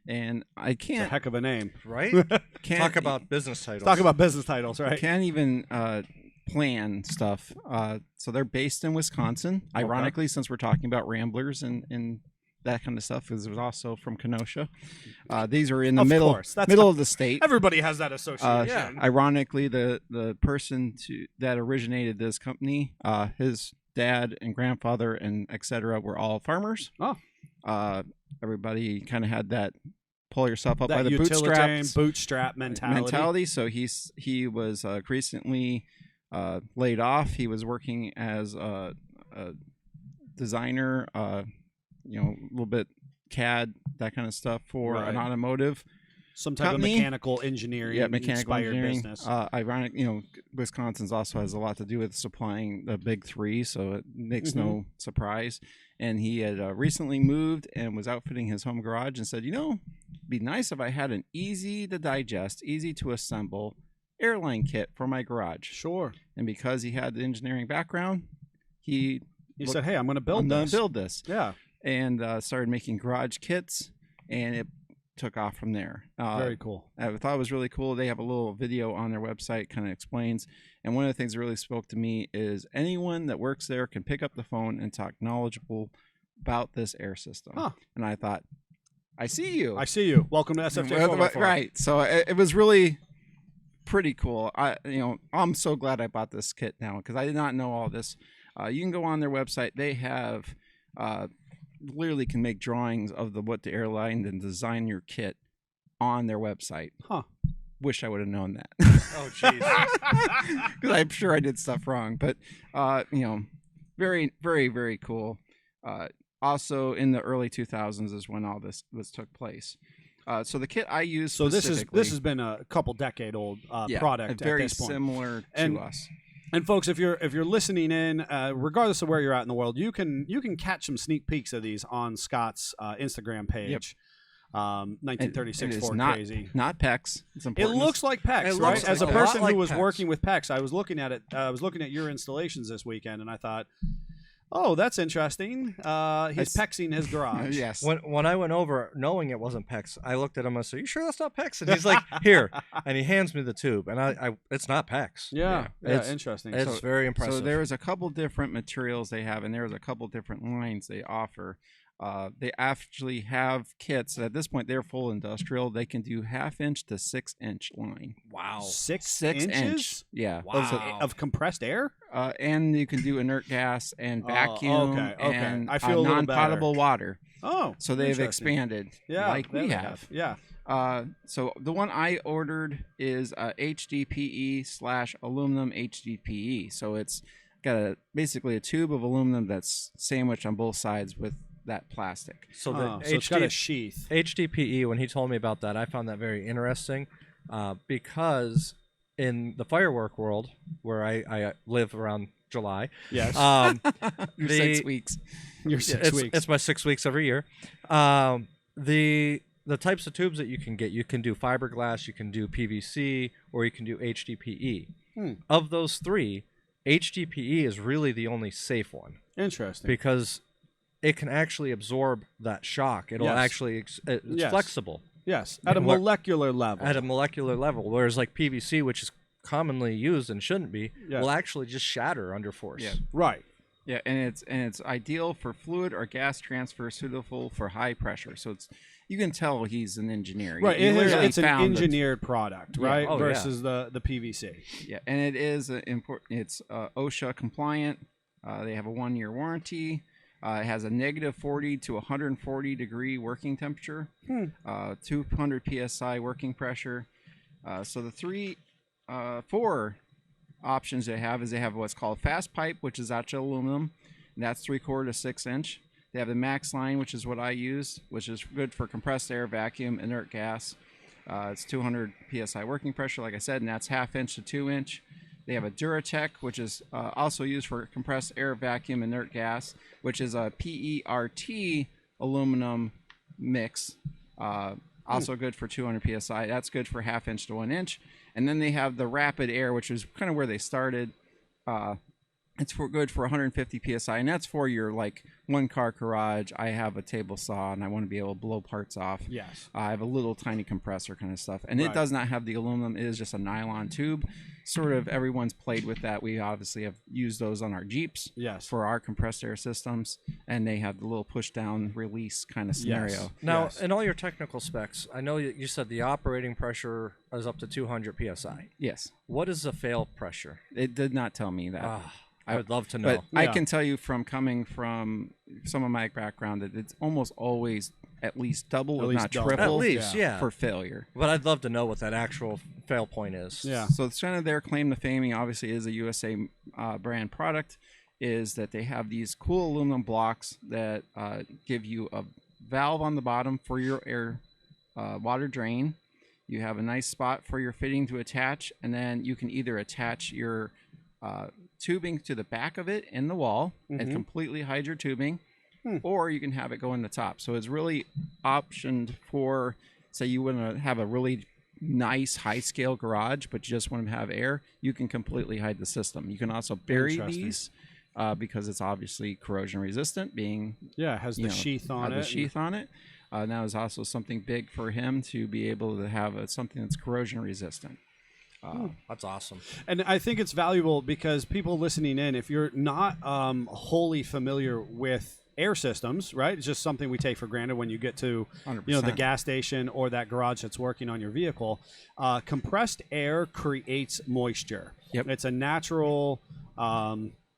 Speaker 5: And I
Speaker 2: It's a
Speaker 5: can't
Speaker 2: heck of a name.
Speaker 4: Right?
Speaker 5: can't
Speaker 4: Talk about business titles.
Speaker 2: Talk about business titles, right?
Speaker 5: can't even plan stuff. So they're based in Wisconsin. Ironically, since we're talking about Ramblers and that kind of stuff, because it was also from Kenosha. These are in the
Speaker 2: Of
Speaker 5: middle
Speaker 2: course, that's
Speaker 5: of the state.
Speaker 2: Everybody has that association.
Speaker 4: Yeah.
Speaker 5: Ironically, the person that originated this company, his dad and grandfather and etc. were all farmers.
Speaker 2: Oh.
Speaker 5: Everybody kind of had that pull yourself up by
Speaker 2: That
Speaker 5: the
Speaker 2: utilitarian
Speaker 5: bootstraps
Speaker 2: bootstrap mentality.
Speaker 5: So he was recently laid off. He was working as a designer, a little bit CAD, that kind of stuff for
Speaker 2: Right.
Speaker 5: an automotive
Speaker 2: Some type
Speaker 5: company.
Speaker 2: of mechanical engineering,
Speaker 5: mechanical
Speaker 2: inspired
Speaker 5: engineering.
Speaker 2: business.
Speaker 5: Ironic, Wisconsin's also has a lot to do with supplying the big three, so it makes no surprise. And he had recently moved and was outfitting his home garage and said, it'd be nice if I had an easy to digest, easy to assemble airline kit for my garage.
Speaker 2: Sure.
Speaker 5: And because he had the engineering background, he
Speaker 2: Said, "Hey, I'm going to build this."
Speaker 5: build this.
Speaker 2: Yeah.
Speaker 5: And started making garage kits, and it took off from there.
Speaker 2: Very cool.
Speaker 5: I thought it was really cool. They have a little video on their website, kind of explains. And one of the things that really spoke to me is anyone that works there can pick up the phone and talk knowledgeable about this air system.
Speaker 2: Huh.
Speaker 5: And I thought, I see you.
Speaker 2: I see you. Welcome to SFJ 4x4.
Speaker 5: Right. So it was really pretty cool. I'm so glad I bought this kit now because I did not know all this. You can go on their website. They have literally can make drawings of what the airline and design your kit on their website.
Speaker 2: Huh.
Speaker 5: Wish I would have known that.
Speaker 4: Oh, jeez.
Speaker 5: Because I'm sure I did stuff wrong. But, very, very, very cool. Also, in the early 2000s is when all this took place. So the kit I use
Speaker 2: So this
Speaker 5: specifically,
Speaker 2: has been a couple decade old
Speaker 5: yeah,
Speaker 2: product
Speaker 5: very
Speaker 2: at this point.
Speaker 5: similar
Speaker 2: And-
Speaker 5: to us.
Speaker 2: And folks, if you're listening in, regardless of where you're at in the world, you can catch some sneak peeks of these on Scott's Instagram page. 1936
Speaker 5: It is
Speaker 2: Ford
Speaker 5: not,
Speaker 2: Crazy.
Speaker 5: not PEX. It's
Speaker 2: It
Speaker 5: important.
Speaker 2: looks like PEX,
Speaker 4: It
Speaker 2: right?
Speaker 4: looks
Speaker 2: As a
Speaker 4: like a lot
Speaker 2: person
Speaker 4: like
Speaker 2: who was
Speaker 4: PEX.
Speaker 2: working with PEX, I was looking at it. I was looking at your installations this weekend, and I thought, "Oh, that's interesting." He's PEXing his garage.
Speaker 5: Yes.
Speaker 4: When I went over, knowing it wasn't PEX, I looked at him and I said, "Are you sure that's not PEX?" And he's like, "Here," and he hands me the tube, and I it's not PEX.
Speaker 2: Yeah,
Speaker 4: It's-
Speaker 2: interesting.
Speaker 4: It's very impressive.
Speaker 5: So there is a couple different materials they have, and there's a couple different lines they offer. They actually have kits. At this point, they're full industrial. They can do 1/2 inch to 6 inch line.
Speaker 4: wow.
Speaker 2: 6
Speaker 5: inch.
Speaker 2: inches
Speaker 5: Yeah.
Speaker 4: Wow.
Speaker 2: of compressed air.
Speaker 5: And you can do inert gas and
Speaker 2: Oh,
Speaker 5: vacuum
Speaker 2: okay.
Speaker 5: and
Speaker 2: I feel a little
Speaker 5: non-potable
Speaker 2: better.
Speaker 5: water.
Speaker 2: Oh,
Speaker 5: So they've
Speaker 2: interesting.
Speaker 5: expanded,
Speaker 2: Yeah,
Speaker 5: like
Speaker 2: there
Speaker 5: we
Speaker 2: they
Speaker 5: have.
Speaker 2: Yeah.
Speaker 5: So the one I ordered is HDPE/aluminum HDPE. So it's got basically a tube of aluminum that's sandwiched on both sides with that plastic.
Speaker 4: So the
Speaker 2: Oh, so it's got a sheath.
Speaker 4: HDPE, when he told me about that, I found that very interesting because in the firework world, where I live around July,
Speaker 2: Yes.
Speaker 5: Your
Speaker 4: the-
Speaker 5: 6 weeks.
Speaker 2: You're
Speaker 4: Yeah,
Speaker 2: 6 weeks.
Speaker 4: It's my 6 weeks every year. The types of tubes that you can get, you can do fiberglass, you can do PVC, or you can do HDPE. Of those three, HDPE is really the only safe one
Speaker 2: Interesting.
Speaker 4: because it can actually absorb that shock. It'll
Speaker 2: Yes.
Speaker 4: actually it's
Speaker 2: Yes.
Speaker 4: flexible
Speaker 2: Yes, at a
Speaker 4: What-
Speaker 2: molecular level.
Speaker 4: at a molecular level, whereas like PVC, which is commonly used and shouldn't be,
Speaker 2: Yeah.
Speaker 4: will actually just shatter under force.
Speaker 5: Yeah.
Speaker 2: Right.
Speaker 5: Yeah, and it's ideal for fluid or gas transfer, suitable for high pressure. So you can tell he's an engineer.
Speaker 2: Right.
Speaker 5: He literally
Speaker 2: It's an
Speaker 5: found it.
Speaker 2: engineered product, right?
Speaker 4: Oh, yeah.
Speaker 2: Versus the PVC.
Speaker 5: Yeah, and it is important. It's OSHA compliant. They have a 1-year warranty. It has a -40 to 140 degree working temperature, 200 psi working pressure. So the four options they have is they have what's called fast pipe, which is actual aluminum, and that's 3/4 to 6 inch. They have the max line, which is what I use, which is good for compressed air, vacuum, inert gas. It's 200 psi working pressure, like I said, and that's 1/2 inch to 2 inch. They have a Duratec, which is also used for compressed air, vacuum, inert gas, which is a PERT aluminum mix. Also good for 200 psi. That's good for 1/2 inch to 1 inch. And then they have the Rapid Air, which is kind of where they started. It's good for 150 psi, and that's for your like 1-car garage. I have a table saw, and I want to be able to blow parts off.
Speaker 2: Yes.
Speaker 5: I have a little tiny compressor kind of stuff, and it
Speaker 2: Right.
Speaker 5: does not have the aluminum. It is just a nylon tube. Sort of everyone's played with that. We obviously have used those on our Jeeps
Speaker 2: Yes.
Speaker 5: for our compressed air systems, and they have the little push down release kind of scenario.
Speaker 4: Now,
Speaker 2: Yes.
Speaker 4: in all your technical specs, I know you said the operating pressure is up to 200 psi.
Speaker 5: Yes,
Speaker 4: What is the fail pressure?
Speaker 5: it did not tell me that.
Speaker 4: I would love to know.
Speaker 5: But I
Speaker 2: Yeah.
Speaker 5: can tell you from coming from some of my background that it's almost always at least double,
Speaker 2: At
Speaker 5: if
Speaker 2: least
Speaker 5: not
Speaker 2: double.
Speaker 5: triple,
Speaker 4: At least, yeah.
Speaker 5: for failure.
Speaker 4: But I'd love to know what that actual fail point is.
Speaker 2: Yeah.
Speaker 5: So it's kind of their claim to fame. Obviously, is a USA brand product. Is that they have these cool aluminum blocks that give you a valve on the bottom for your air water drain. You have a nice spot for your fitting to attach, and then you can either attach your tubing to the back of it in the wall and completely hide your tubing, or you can have it go in the top. So it's really optioned for, say you want to have a really nice high scale garage, but you just want to have air, you can completely hide the system. You can also bury
Speaker 2: Interesting.
Speaker 5: these because it's obviously corrosion resistant, being
Speaker 2: Yeah. It has the
Speaker 5: you know,
Speaker 2: sheath on
Speaker 5: have
Speaker 2: it.
Speaker 5: the sheath on it. And that was also something big for him to be able to have something that's corrosion resistant.
Speaker 4: That's awesome.
Speaker 2: And I think it's valuable because people listening in, if you're not wholly familiar with air systems, right? It's just something we take for granted when you get to, the
Speaker 5: 100%.
Speaker 2: gas station or that garage that's working on your vehicle. Compressed air creates moisture.
Speaker 5: Yep.
Speaker 2: It's a natural.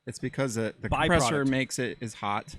Speaker 5: It's because the compressor
Speaker 2: Byproduct.
Speaker 5: makes it is hot,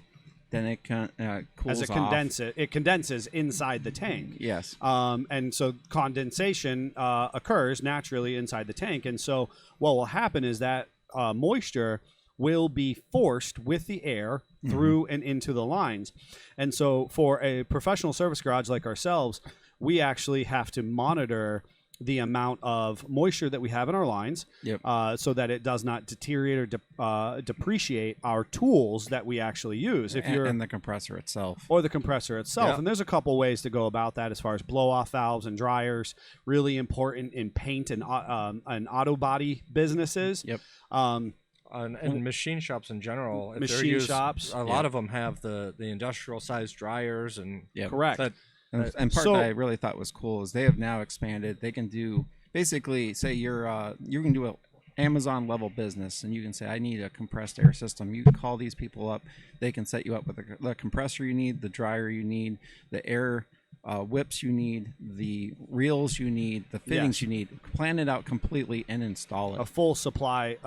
Speaker 5: then it cools
Speaker 2: As
Speaker 5: off.
Speaker 2: it condenses inside the tank.
Speaker 5: Yes.
Speaker 2: And so condensation occurs naturally inside the tank. And so what will happen is that moisture will be forced with the air through and into the lines. And so for a professional service garage like ourselves, we actually have to monitor the amount of moisture that we have in our lines,
Speaker 5: Yep.
Speaker 2: so that it does not deteriorate or depreciate our tools that we actually use. If you're
Speaker 5: and the compressor itself.
Speaker 2: or the compressor itself.
Speaker 4: Yeah.
Speaker 2: And there's a couple ways to go about that as far as blow-off valves and dryers, really important in paint and auto body businesses.
Speaker 5: Yep.
Speaker 4: And machine shops in general, if they're
Speaker 2: Machine
Speaker 4: used,
Speaker 2: shops,
Speaker 4: a lot of them have the industrial sized dryers and
Speaker 5: Yep.
Speaker 2: Correct.
Speaker 4: that
Speaker 5: And part
Speaker 2: So-
Speaker 5: that I really thought was cool is they have now expanded. They can do basically say you can do a Amazon level business, and you can say I need a compressed air system. You can call these people up. They can set you up with the compressor you need, the dryer you need, the air whips you need, the reels you need, the fittings
Speaker 2: Yes.
Speaker 5: you need. Plan it out completely and install it.
Speaker 2: A full supply,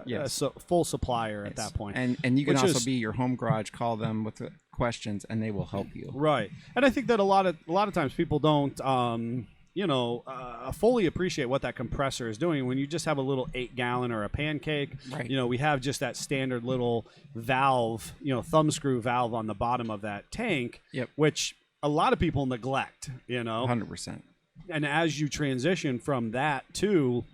Speaker 5: Yes.
Speaker 2: full supplier at that point.
Speaker 5: And you can
Speaker 2: Which
Speaker 5: also
Speaker 2: is-
Speaker 5: be your home garage. Call them with questions, and they will help you.
Speaker 2: Right, and I think that a lot of times people don't, fully appreciate what that compressor is doing. When you just have a little 8-gallon or a pancake,
Speaker 5: Right.
Speaker 2: we have just that standard little valve, thumb screw valve on the bottom of that tank,
Speaker 5: Yep.
Speaker 2: which a lot of people neglect.
Speaker 5: 100%.
Speaker 2: And as you transition from that to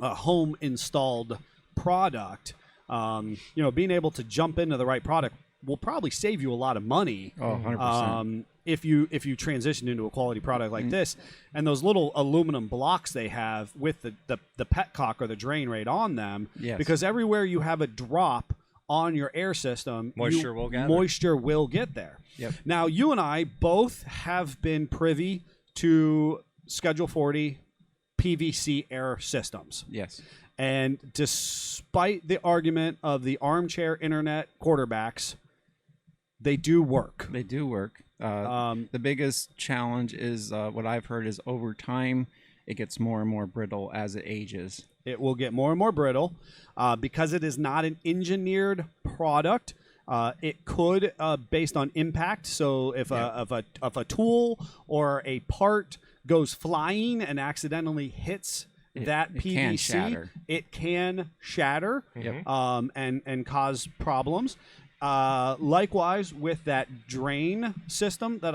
Speaker 2: a home installed product, being able to jump into the right product will probably save you a lot of money.
Speaker 5: Oh, 100%.
Speaker 2: If you transition into a quality product like this, and those little aluminum blocks they have with the petcock or the drain right on them,
Speaker 5: Yes.
Speaker 2: because everywhere you have a drop on your air system,
Speaker 4: Moisture will gather.
Speaker 2: moisture will get there.
Speaker 5: Yep.
Speaker 2: Now, you and I both have been privy to Schedule 40 PVC air systems.
Speaker 5: Yes.
Speaker 2: And despite the argument of the armchair internet quarterbacks, they do work.
Speaker 5: They do work. The biggest challenge is what I've heard is over time, it gets more and more brittle as it ages.
Speaker 2: It will get more and more brittle because it is not an engineered product. It could, based on impact. So if a tool or a part goes flying and accidentally hits that PVC,
Speaker 5: can shatter.
Speaker 2: it can shatter
Speaker 5: Yep.
Speaker 2: and cause problems. Likewise, with that drain system that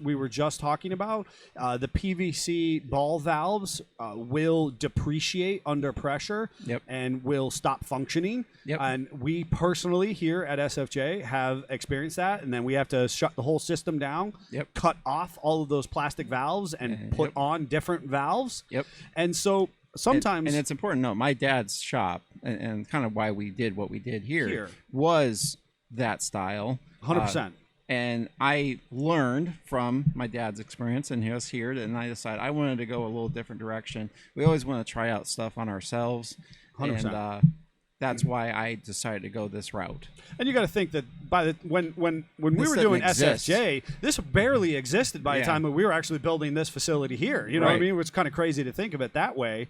Speaker 2: we were just talking about, the PVC ball valves will depreciate under pressure
Speaker 5: Yep.
Speaker 2: and will stop functioning.
Speaker 5: Yep.
Speaker 2: And we personally here at SFJ have experienced that, and then we have to shut the whole system down,
Speaker 5: Yep.
Speaker 2: cut off all of those plastic valves, and put on different valves.
Speaker 5: Yep.
Speaker 2: And so sometimes,
Speaker 5: And it's important to note, my dad's shop, and kind of why we did what we did
Speaker 2: Here.
Speaker 5: was that style.
Speaker 2: 100%.
Speaker 5: And I learned from my dad's experience and he was here, and I decided I wanted to go a little different direction. We always want to try out stuff on ourselves.
Speaker 2: 100%.
Speaker 5: And that's why I decided to go this route.
Speaker 2: And you got to think that when we
Speaker 5: This
Speaker 2: were
Speaker 5: didn't
Speaker 2: doing
Speaker 5: exist.
Speaker 2: SFJ, this barely existed by the
Speaker 5: Yeah.
Speaker 2: time that we were actually building this facility here. You know what I
Speaker 5: Right.
Speaker 2: mean? It's kind of crazy to think of it that way.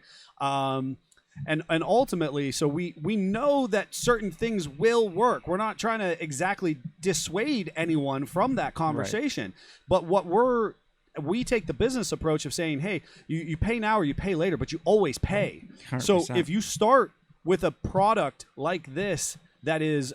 Speaker 2: And ultimately, so we know that certain things will work. We're not trying to exactly dissuade anyone from that conversation. But we take the business approach of saying, hey, you pay now or you pay later, but you always pay. So
Speaker 5: 100%.
Speaker 2: if you start with a product like this that is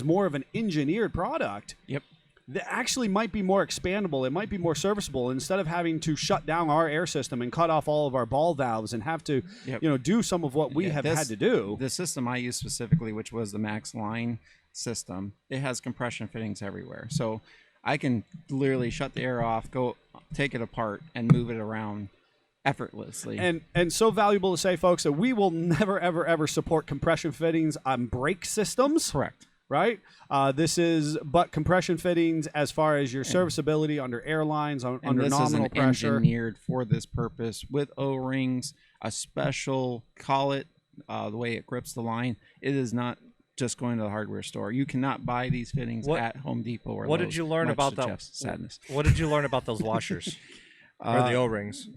Speaker 2: more of an engineered product,
Speaker 5: Yep.
Speaker 2: that actually might be more expandable. It might be more serviceable. Instead of having to shut down our air system and cut off all of our ball valves and have to,
Speaker 5: Yep.
Speaker 2: do some of what we
Speaker 5: Yeah,
Speaker 2: have
Speaker 5: this-
Speaker 2: had to do.
Speaker 5: The system I use specifically, which was the Max Line system, it has compression fittings everywhere. So I can literally shut the air off, go take it apart, and move it around effortlessly.
Speaker 2: And so valuable to say, folks, that we will never, ever, ever support compression fittings on brake systems.
Speaker 5: Correct.
Speaker 2: Right? But compression fittings as far as your serviceability under airlines,
Speaker 5: And
Speaker 2: under
Speaker 5: this
Speaker 2: nominal
Speaker 5: is
Speaker 2: pressure.
Speaker 5: engineered for this purpose with O-rings, a special, call it the way it grips the line. It is not just going to the hardware store. You cannot buy these fittings
Speaker 4: What-
Speaker 5: at Home Depot or
Speaker 4: What
Speaker 5: Lowe's,
Speaker 4: did you learn
Speaker 5: much
Speaker 4: about
Speaker 5: to
Speaker 4: that?
Speaker 5: Jeff's sadness.
Speaker 4: What did you learn about those washers or the O-rings?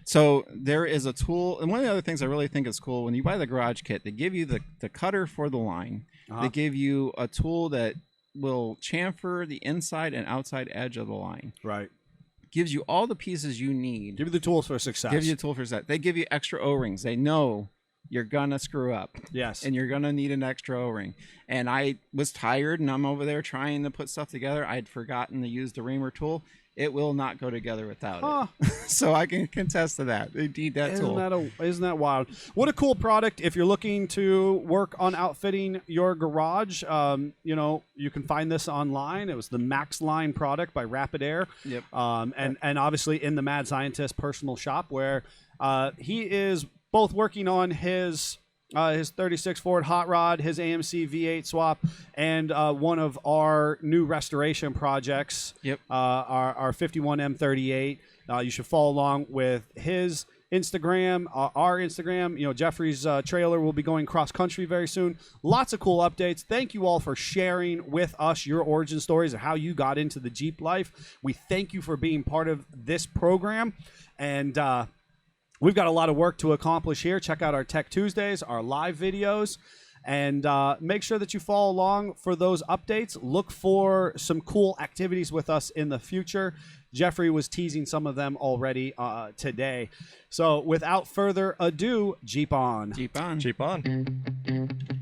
Speaker 5: So there is a tool, and one of the other things I really think is cool, when you buy the garage kit, they give you the cutter for the line. They give you a tool that will chamfer the inside and outside edge of the line.
Speaker 2: Right.
Speaker 5: Gives you all the pieces you need.
Speaker 2: Give you the tools for success.
Speaker 5: Gives you a tool for that. They give you extra O-rings. They know you're gonna screw up.
Speaker 2: Yes.
Speaker 5: And you're gonna need an extra O-ring. And I was tired, and I'm over there trying to put stuff together. I'd forgotten to use the reamer tool. It will not go together without it. So I can contest to that. They need that tool.
Speaker 2: Isn't that wild? What a cool product! If you're looking to work on outfitting your garage, you can find this online. It was the Max Line product by Rapid Air.
Speaker 5: Yep.
Speaker 2: And obviously in the Mad Scientist personal shop, where he is both working on his 36 Ford Hot Rod, his AMC V8 swap, and one of our new restoration projects.
Speaker 5: Yep.
Speaker 2: Our 51 M38. You should follow along with his Instagram, our Instagram. You know, Jeffrey's trailer will be going cross country very soon. Lots of cool updates. Thank you all for sharing with us your origin stories of how you got into the Jeep life. We thank you for being part of this program. And we've got a lot of work to accomplish here. Check out our Tech Tuesdays, our live videos. And make sure that you follow along for those updates. Look for some cool activities with us in the future. Jeffrey was teasing some of them already today. So without further ado, Jeep on.
Speaker 5: Jeep on.
Speaker 4: Jeep on.